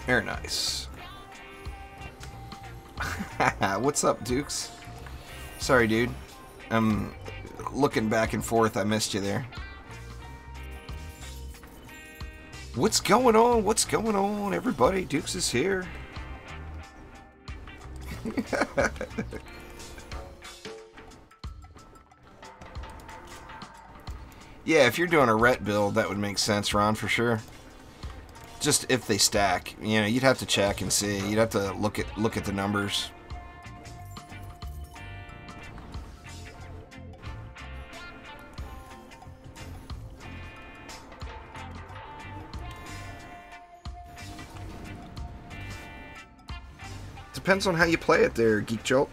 Very nice. What's up, Dukes? Sorry, dude. I'm looking back and forth. I missed you there. What's going on? What's going on, everybody? Dukes is here. Yeah, if you're doing a ret build, that would make sense, Ron, for sure. Just if they stack, you know, you'd have to check and see. You'd have to look at the numbers. depends on how you play it there, Geek Jolt.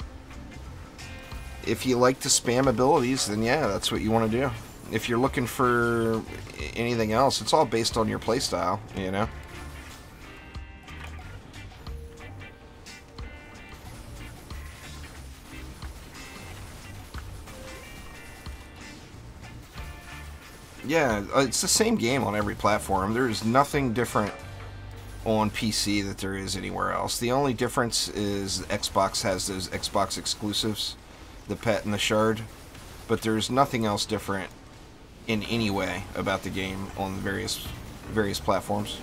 If you like to spam abilities, then yeah, that's what you want to do. If you're looking for anything else, it's all based on your playstyle, you know? Yeah, it's the same game on every platform. There's nothing different on PC that there is anywhere else. The only difference is Xbox has those Xbox exclusives, the pet and the shard, but there's nothing else different in any way about the game on the various platforms.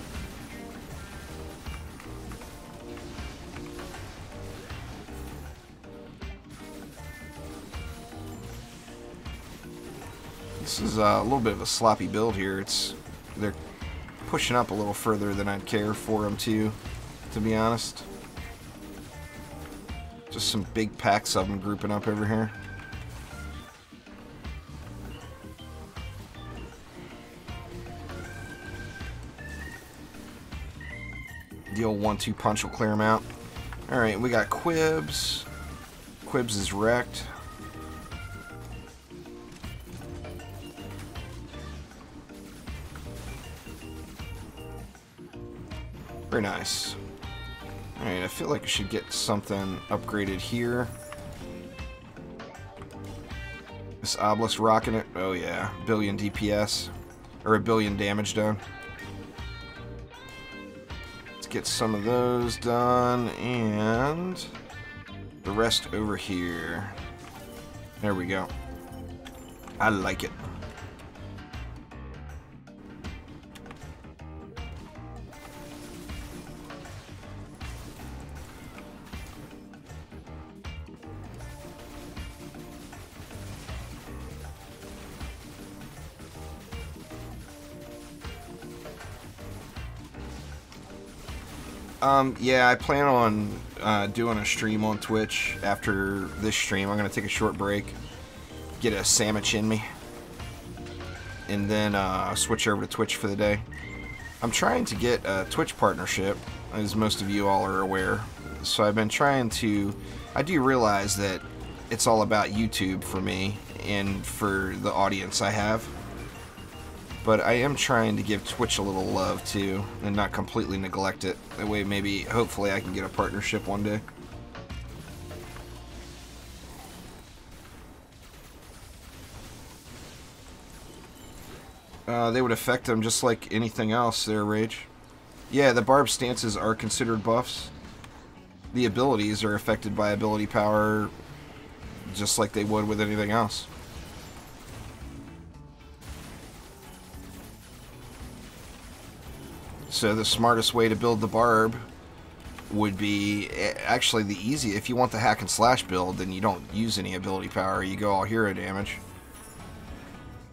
This is a little bit of a sloppy build here. They're pushing up a little further than I'd care for them to be honest. Just some big packs of them grouping up over here. The old 1-2 punch will clear them out. Alright, we got Quibs. Quibs is wrecked. Very nice. Alright, I feel like I should get something upgraded here. This obelisk rocking it. Oh yeah, billion DPS. Or a billion damage done. Let's get some of those done, and the rest over here. There we go. I like it. Yeah, I plan on doing a stream on Twitch after this stream. I'm going to take a short break, get a sandwich in me, and then switch over to Twitch for the day. I'm trying to get a Twitch partnership, as most of you all are aware. So I've been trying to... I do realize that it's all about YouTube for me and for the audience I have. But I am trying to give Twitch a little love too, and not completely neglect it. That way maybe, hopefully I can get a partnership one day. They would affect them just like anything else there, Rage. Yeah, the barb stances are considered buffs. The abilities are affected by ability power just like they would with anything else. So the smartest way to build the barb would be actually the easy. If you want the hack and slash build, then you don't use any ability power. You go all hero damage.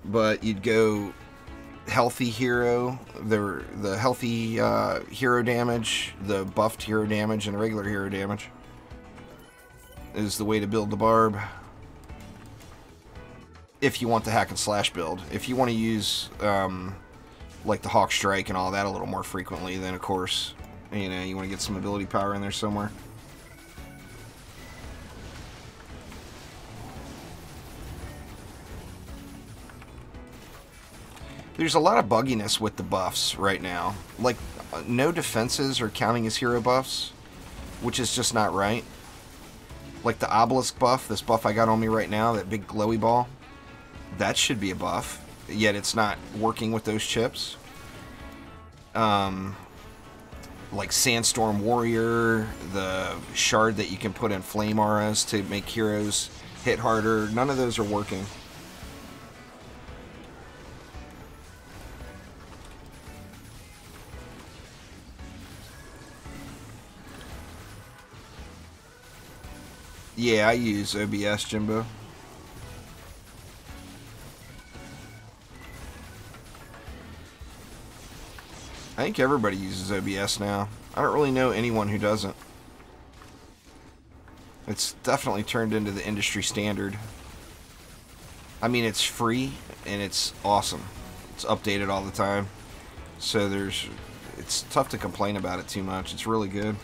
But you'd go healthy hero, the healthy hero damage, the buffed hero damage, and the regular hero damage is the way to build the barb. If you want the hack and slash build. If you want to use like the Hawk Strike and all that a little more frequently, then of course, you know, you want to get some ability power in there somewhere. There's a lot of bugginess with the buffs right now. Like, no defenses are counting as hero buffs, which is just not right. Like the obelisk buff, this buff I got on me right now, that big glowy ball, that should be a buff. Yet it's not working with those chips. Like Sandstorm Warrior, the shard that you can put in flame auras to make heroes hit harder, none of those are working. Yeah, I use OBS, Jimbo. I think everybody uses OBS now. I don't really know anyone who doesn't. It's definitely turned into the industry standard. I mean, it's free and it's awesome. It's updated all the time. So it's tough to complain about it too much. It's really good.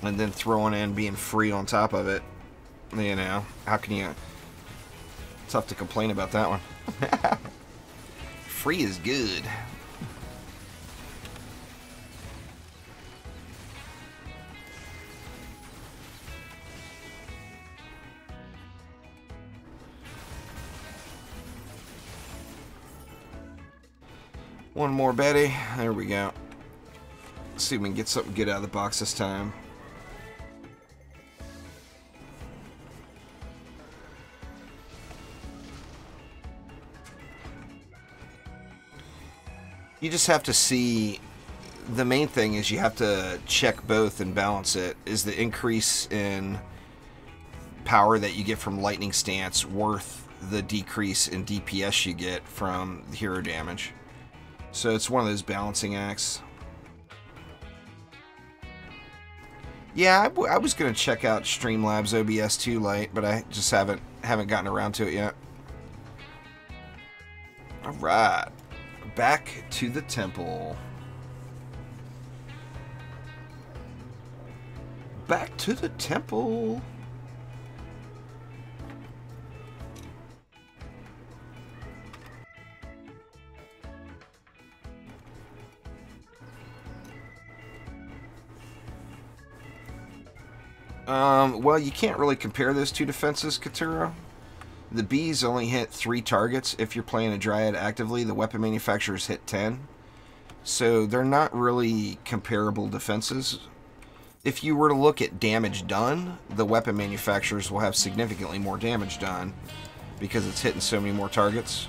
and then throwing in being free on top of it. You know, how can you... Tough to complain about that one. Free is good. One more Betty. There we go. Let's see if we can get something good out of the box this time. You just have to see, the main thing is you have to check both and balance it. Is the increase in power that you get from lightning stance worth the decrease in DPS you get from hero damage? So it's one of those balancing acts. Yeah, I was going to check out Streamlabs OBS 2 Lite, but I just haven't gotten around to it yet. Alright. Back to the temple. Back to the temple. Well, you can't really compare those two defenses, Katura. The bees only hit 3 targets if you're playing a Dryad actively. The weapon manufacturers hit 10. So they're not really comparable defenses. If you were to look at damage done, the weapon manufacturers will have significantly more damage done because it's hitting so many more targets.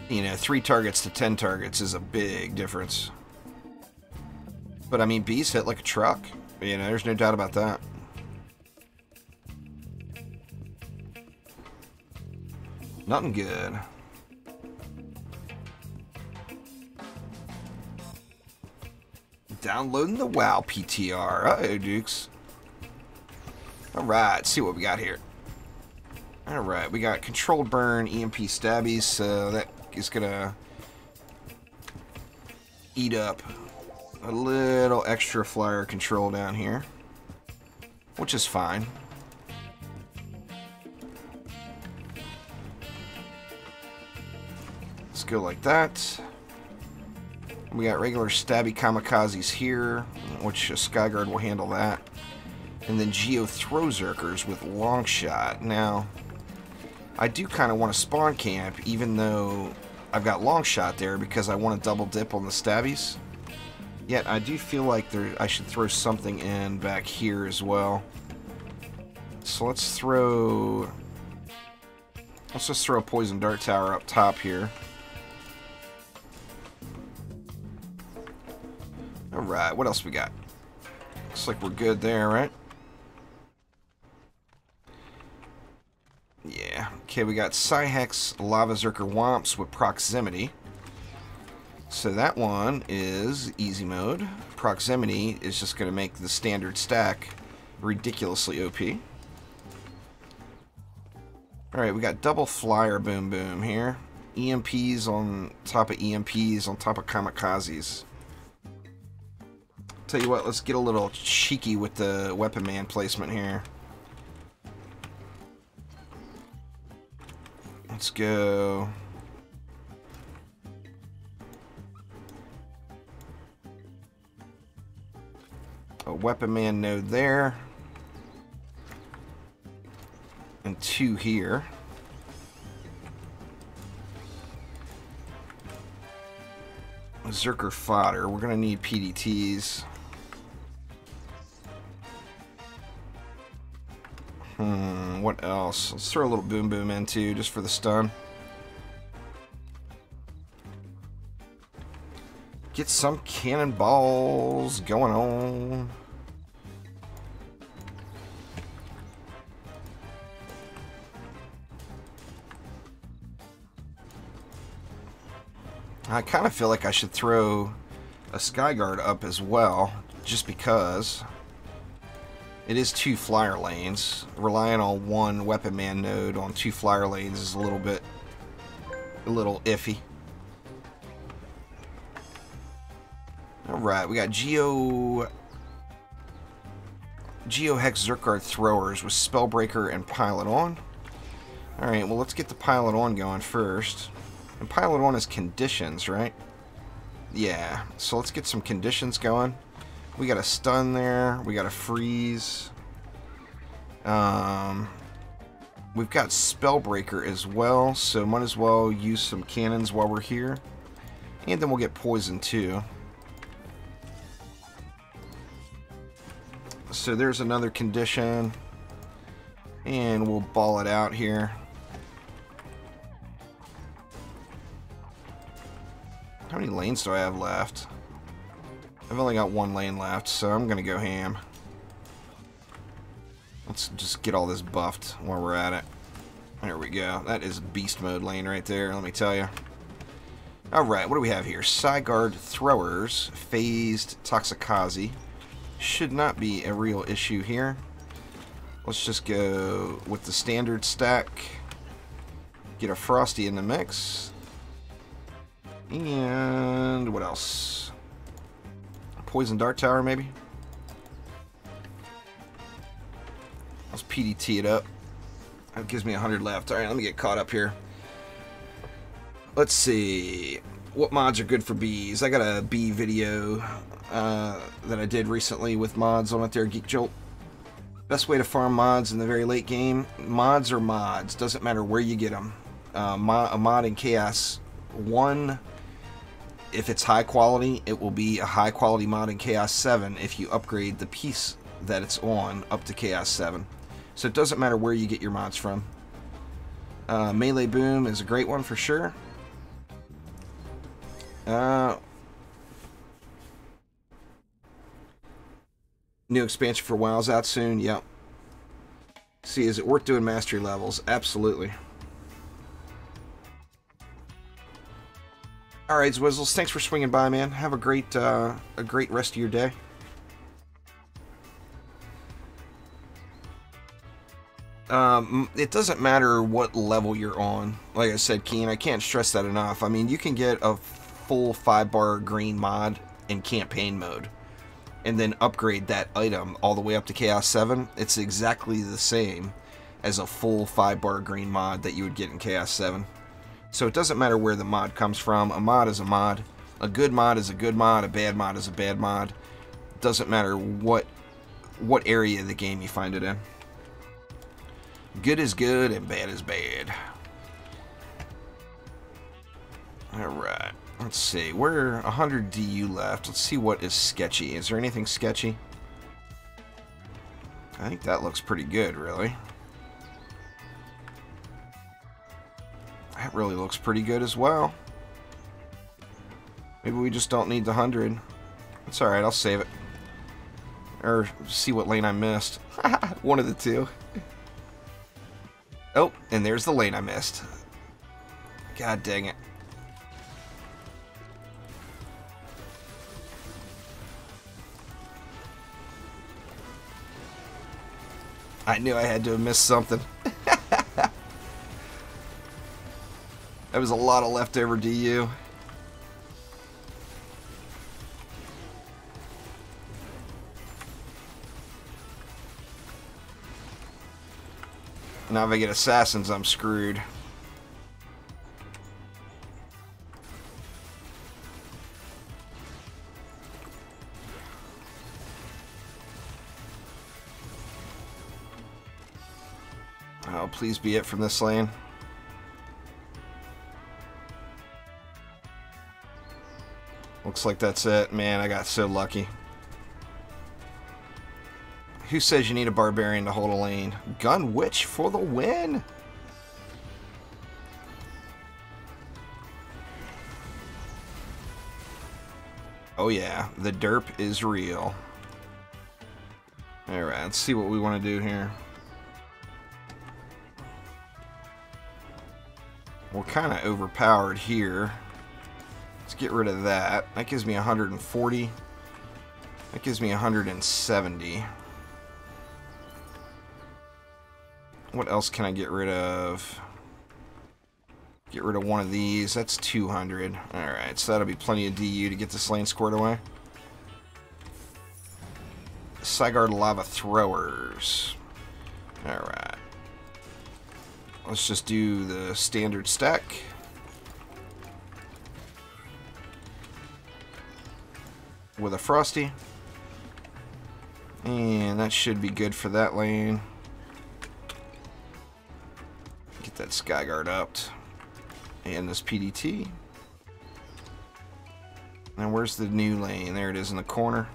You know, 3 targets to 10 targets is a big difference. But, I mean, bees hit like a truck. You know, there's no doubt about that. Nothing good. Downloading the WoW PTR. Uh-oh, Dukes. Alright, see what we got here. Alright, we got controlled burn, EMP stabbies, so that is gonna eat up a little extra flyer control down here, which is fine. Let's go like that. We got regular stabby kamikazes here, which a Skyguard will handle that. And then Geo Throw Zerkers with long shot. Now, I do kind of want to spawn camp, even though I've got long shot there, because I want to double dip on the stabbies. Yet I do feel like I should throw something in back here as well. So let's just throw a poison dart tower up top here. Alright, what else we got? Looks like we're good there, right? Yeah. Okay, we got Psyhex Lava Zerker Womps with proximity. So that one is easy mode. Proximity is just going to make the standard stack ridiculously OP. Alright, we got double flyer boom boom here. EMPs on top of EMPs on top of kamikazes. Tell you what, let's get a little cheeky with the weapon man placement here. Let's go. A weapon man node there. And 2 here. Zerker fodder. We're going to need PDTs. What else? Let's throw a little boom boom in too, just for the stun. Get some cannonballs going on. I kind of feel like I should throw a Skyguard up as well, just because it is 2 flyer lanes. Relying on 1 weapon man node on 2 flyer lanes is a little bit a little iffy. Alright, we got Geohex Zerkard throwers with Spellbreaker and Pilot on. Alright, well let's get the Pilot on going first. And Pilot on is conditions, right? Yeah, so let's get some conditions going. We got a stun there, we got a freeze. We've got Spellbreaker as well, so might as well use some cannons while we're here. And then we'll get poison too. So there's another condition. And we'll ball it out here. How many lanes do I have left? I've only got one lane left, so I'm going to go ham. Let's just get all this buffed while we're at it. There we go. That is beast mode lane right there, let me tell you. Alright, what do we have here? Sigard Throwers, Phased Toxikazi. Should not be a real issue here. Let's just go with the standard stack. Get a Frosty in the mix. And what else? Poison Dart Tower, maybe? Let's PDT it up. That gives me 100 left. Alright, let me get caught up here. Let's see. What mods are good for bees? I got a bee video that I did recently with mods on it there, Geek Jolt. Best way to farm mods in the very late game. Mods are mods. Doesn't matter where you get them. A mod in Chaos 1, if it's high quality, it will be a high quality mod in Chaos 7 if you upgrade the piece that it's on up to Chaos 7. So it doesn't matter where you get your mods from. Melee Boom is a great one for sure. New expansion for WoW's out soon. Yep. See, is it worth doing mastery levels? Absolutely. All right, Zwizzles. Thanks for swinging by, man. Have a great rest of your day. It doesn't matter what level you're on. Like I said, Keen, I can't stress that enough. I mean, you can get a full 5-bar green mod in campaign mode and then upgrade that item all the way up to Chaos 7. It's exactly the same as a full 5-bar green mod that you would get in Chaos 7. So it doesn't matter where the mod comes from. A mod is a mod. A good mod is a good mod. A bad mod is a bad mod. It doesn't matter what area of the game you find it in. Good is good and bad is bad. Alright. Let's see. We're 100 DU left. Let's see what is sketchy. Is there anything sketchy? I think that looks pretty good, really. That really looks pretty good as well. Maybe we just don't need the 100. It's alright, I'll save it. Or see what lane I missed. One of the two. Oh, and there's the lane I missed. God dang it. I knew I had to have missed something. That was a lot of leftover DU. Now if I get assassins, I'm screwed. Oh, please be it from this lane. Looks like that's it. Man, I got so lucky. Who says you need a barbarian to hold a lane? Gun Witch for the win! Oh yeah, the derp is real. Alright, let's see what we want to do here. We're kind of overpowered here. Let's get rid of that. That gives me 140. That gives me 170. What else can I get rid of? Get rid of one of these. That's 200. Alright, so that'll be plenty of DU to get this lane squared away. Sigard Lava Throwers. Alright. Let's just do the standard stack. With a Frosty. And that should be good for that lane. Get that Skyguard up. And this PDT. Now where's the new lane? There it is in the corner.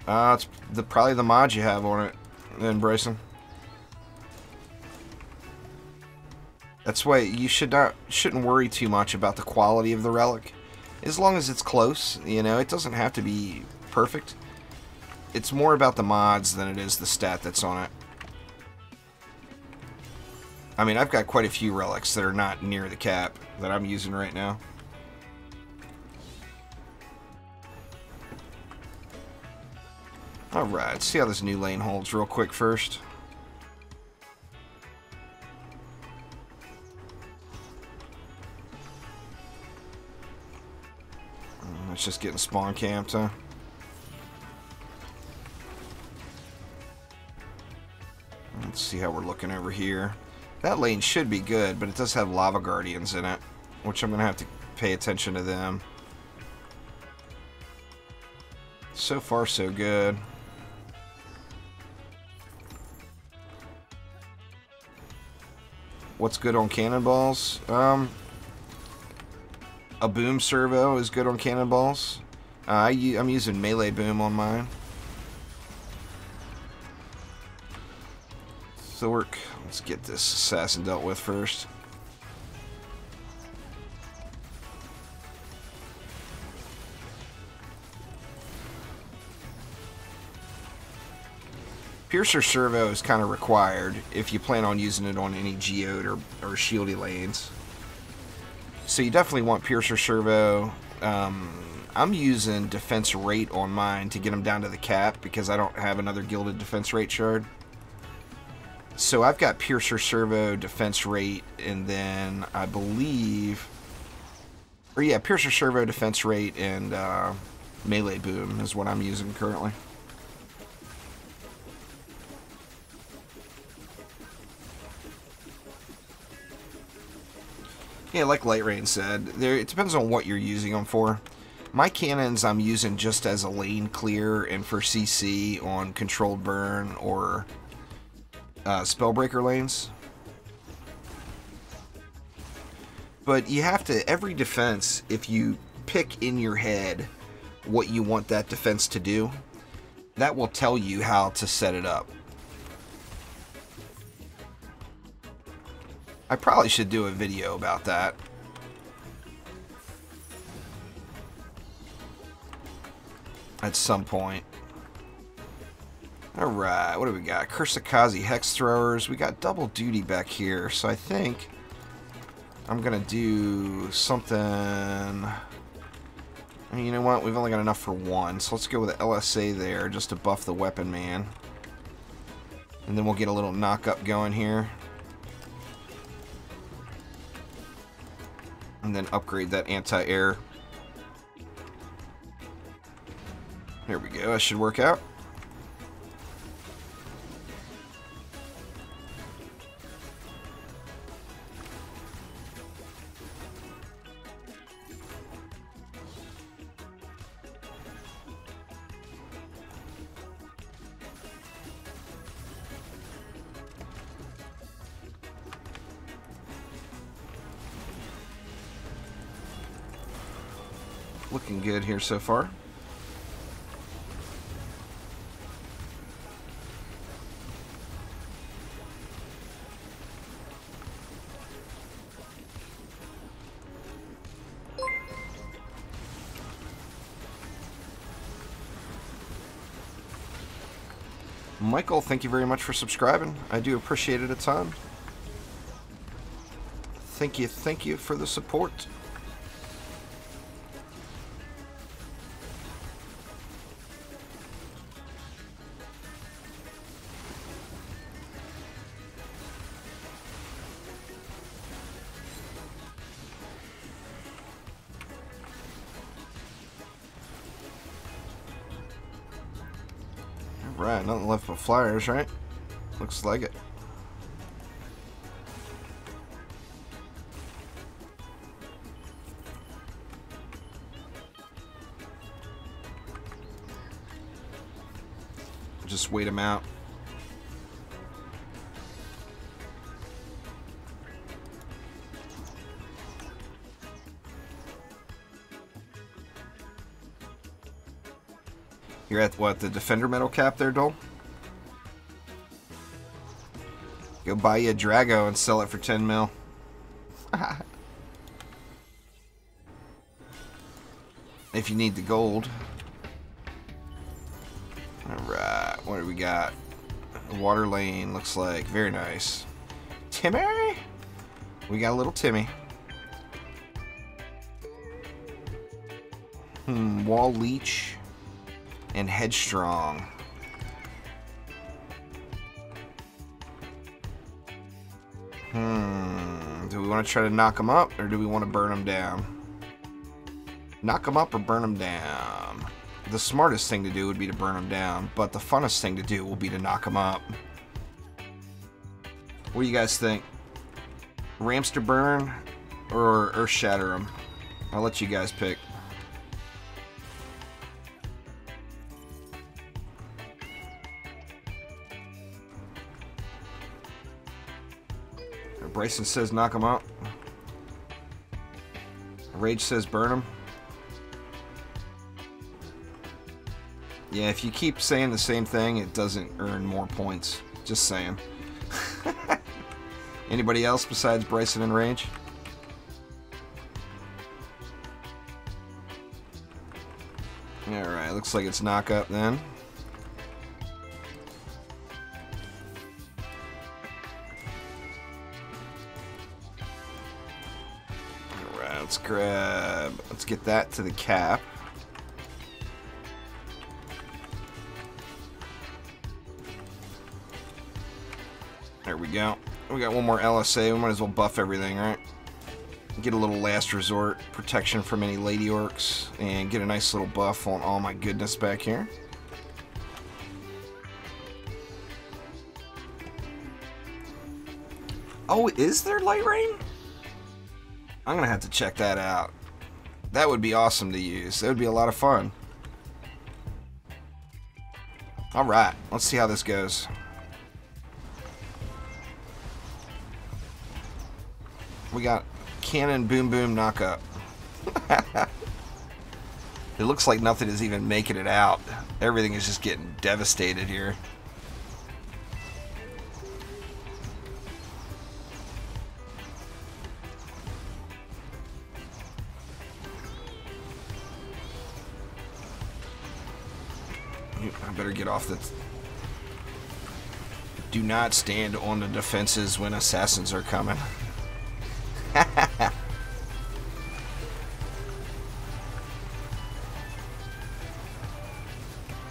It's probably the mod you have on it, then, Bryson. That's why you shouldn't worry too much about the quality of the relic. As long as it's close, you know, it doesn't have to be perfect. It's more about the mods than it is the stat that's on it. I mean, I've got quite a few relics that are not near the cap that I'm using right now. Alright, see how this new lane holds real quick first. It's just getting spawn camped, huh? Let's see how we're looking over here. That lane should be good, but it does have Lava Guardians in it, which I'm going to have to pay attention to them. So far, so good. What's good on cannonballs? A boom servo is good on cannonballs. I'm using melee boom on mine. Thork. Let's get this assassin dealt with first. Piercer servo is kind of required if you plan on using it on any geode or shieldy lanes. So you definitely want Piercer servo. I'm using defense rate on mine to get them down to the cap because I don't have another gilded defense rate shard. So I've got Piercer servo, defense rate, and then I believe, or yeah, Piercer servo, defense rate, and melee boom is what I'm using currently. Yeah, like Lightrayne said, it depends on what you're using them for. My cannons I'm using just as a lane clear and for CC on controlled burn or spellbreaker lanes. But you have to, every defense, if you pick in your head what you want that defense to do, that will tell you how to set it up. I probably should do a video about that. At some point. Alright, what do we got? Kursakazi Hex Throwers. We got double duty back here, so I think I'm gonna do something. I mean, you know what? We've only got enough for one, so let's go with the LSA there just to buff the weapon man. And then we'll get a little knock up going here. And then upgrade that anti-air. There we go, that should work out. Looking good here so far. Michael, thank you very much for subscribing. I do appreciate it a ton. Thank you for the support. Right, nothing left but flyers, right? Looks like it. Just wait him out. You're at what, the Defender metal cap there, Dole? Go buy you a Drago and sell it for 10 mil. If you need the gold. Alright, what do we got? Water lane looks like. Very nice. Timmy? We got a little Timmy. Wall leech and headstrong. Do we want to try to knock them up, or do we want to burn them down? Knock them up or burn them down? The smartest thing to do would be to burn them down, but the funnest thing to do will be to knock them up. What do you guys think? Ramps to burn or shatter them? I'll let you guys pick. Bryson says knock them up. Rage says burn them. Yeah, if you keep saying the same thing, it doesn't earn more points. Just saying. Anybody else besides Bryson and Rage? Alright, looks like it's knock up then. Let's get that to the cap. There we go. We got one more LSA. We might as well buff everything, right? Get a little last resort protection from any lady orcs and get a nice little buff on all my goodness back here. Oh, is there Lightrayne? I'm gonna have to check that out. That would be awesome to use. That would be a lot of fun. Alright, let's see how this goes. We got cannon boom boom knock up. It looks like nothing is even making it out. Everything is just getting devastated here. I better get off the... Do not stand on the defenses when assassins are coming.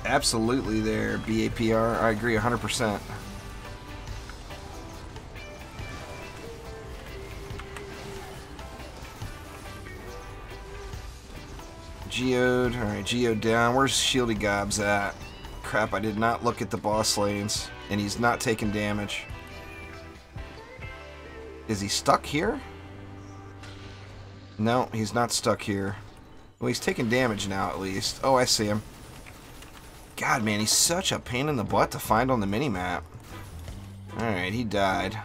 Absolutely there, BAPR. I agree 100%. Geode. Alright, Geode down. Where's Shieldy Gobs at? Crap, I did not look at the boss lanes. And he's not taking damage. Is he stuck here? No, he's not stuck here. Well, he's taking damage now at least. Oh, I see him. God, man, he's such a pain in the butt to find on the minimap. Alright, he died.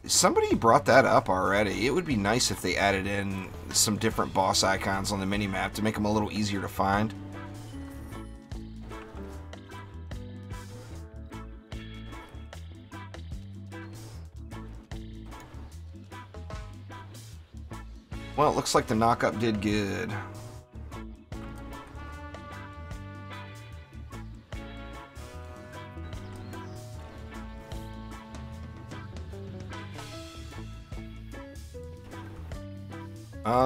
Somebody brought that up already. It would be nice if they added in some different boss icons on the minimap to make them a little easier to find. Well, it looks like the knock-up did good.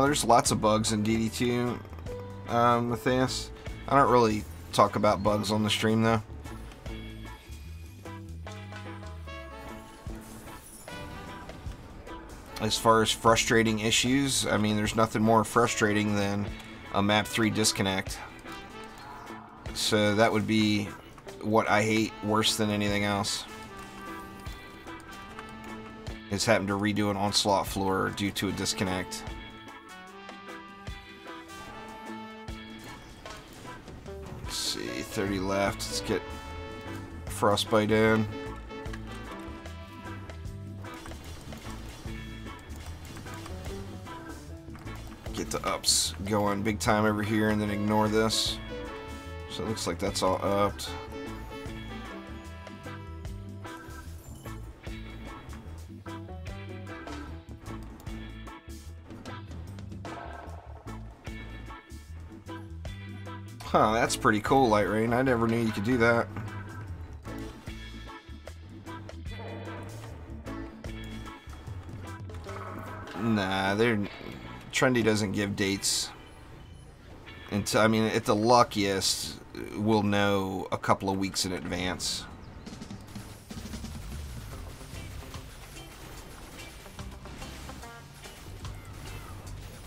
There's lots of bugs in DD2 with this. I don't really talk about bugs on the stream, though. As far as frustrating issues, I mean, there's nothing more frustrating than a map 3 disconnect. So that would be what I hate worse than anything else. Is having to redo an Onslaught floor due to a disconnect. Let's see, 30 left. Let's get Frostbite in. Get the ups going big time over here and then ignore this. So it looks like that's all upped. Huh, that's pretty cool, Lightrayne. I never knew you could do that. Nah, Trendy doesn't give dates. Until, I mean, at the luckiest, we'll know a couple of weeks in advance.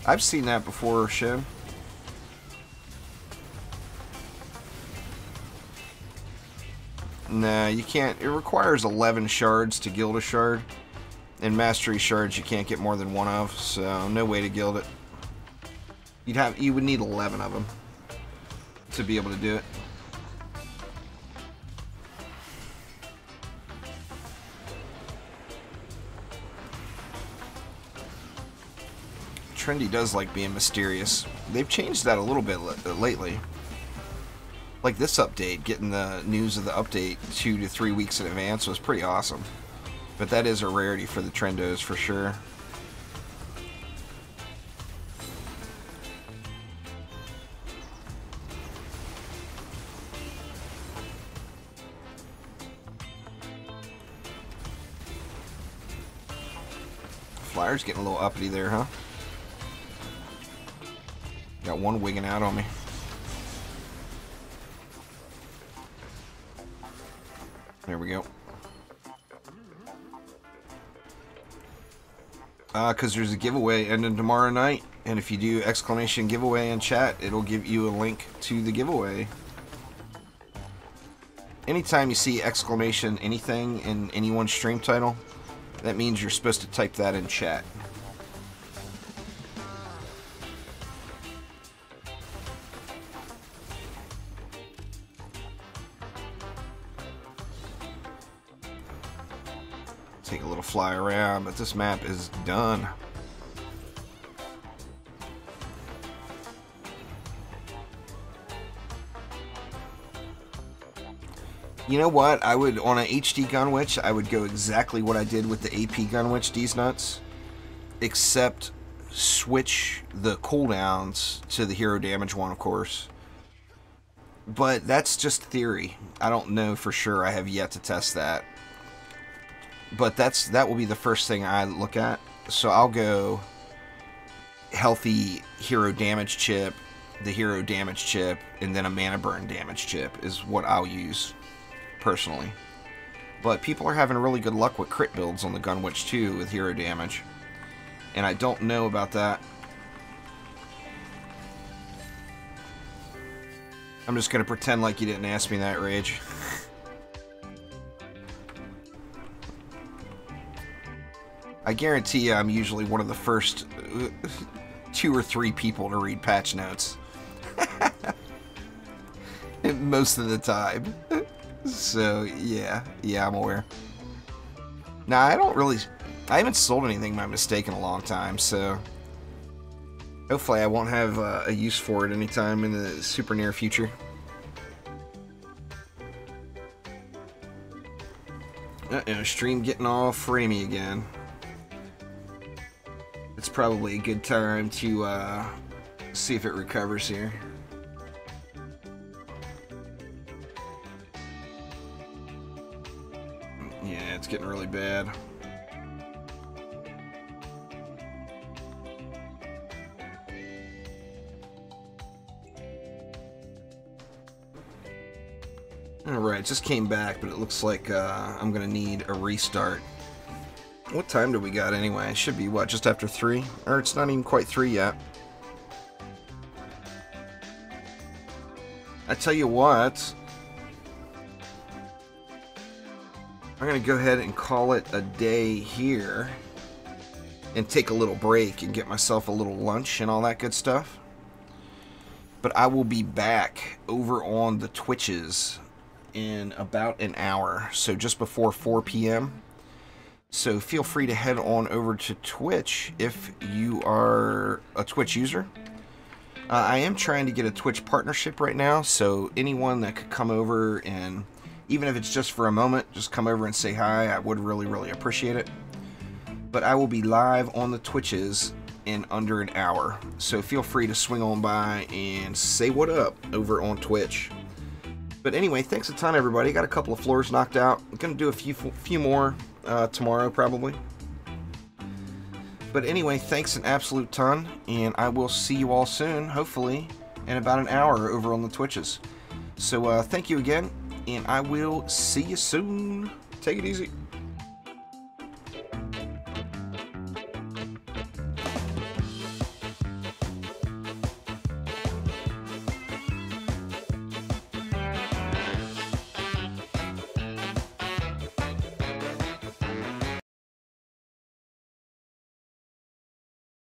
I've seen that before, Shin. Nah, you can't. It requires 11 shards to guild a shard. And mastery shards you can't get more than one of, so no way to guild it. You would need 11 of them to be able to do it. Trendy does like being mysterious. They've changed that a little bit lately. Like this update, getting the news of the update 2 to 3 weeks in advance was pretty awesome. But that is a rarity for the Trendos for sure. Flyer's getting a little uppity there, huh? Got one wigging out on me. There we go. Because there's a giveaway ending tomorrow night, and if you do exclamation giveaway in chat, it'll give you a link to the giveaway. Anytime you see exclamation anything in anyone's stream title, that means you're supposed to type that in chat. Take a little fly around, but this map is done. You know what? I would, on an HD Gunwitch, I would go exactly what I did with the AP Gunwitch, these nuts, except switch the cooldowns to the hero damage one, of course. But that's just theory. I don't know for sure. I have yet to test that. But that will be the first thing I look at. So I'll go healthy hero damage chip, the hero damage chip, and then a mana burn damage chip is what I'll use personally. But people are having really good luck with crit builds on the Gunwitch too with hero damage. And I don't know about that. I'm just going to pretend like you didn't ask me that, Rage. I guarantee you I'm usually one of the first 2 or 3 people to read patch notes. Most of the time. So, yeah, I'm aware. Nah, I haven't sold anything by mistake in a long time, so hopefully I won't have a use for it anytime in the super near future. Uh-oh, stream getting all framey again. It's probably a good time to see if it recovers here. Yeah, it's getting really bad. Alright, just came back, but it looks like I'm gonna need a restart. What time do we got anyway? It should be, what, just after 3? Or it's not even quite 3 yet. I tell you what, I'm going to go ahead and call it a day here and take a little break and get myself a little lunch and all that good stuff. But I will be back over on the Twitches in about an hour, so just before 4 p.m. So feel free to head on over to Twitch if you are a Twitch user. I am trying to get a Twitch partnership right now, so anyone that could come over and, even if it's just for a moment, just come over and say hi, I would really, really appreciate it. But I will be live on the Twitches in under an hour, so feel free to swing on by and say what up over on Twitch. But anyway, thanks a ton, everybody. Got a couple of floors knocked out. I'm gonna do a few more tomorrow, probably. But anyway, thanks an absolute ton, and I will see you all soon, hopefully in about an hour over on the Twitches. So thank you again, and I will see you soon. Take it easy.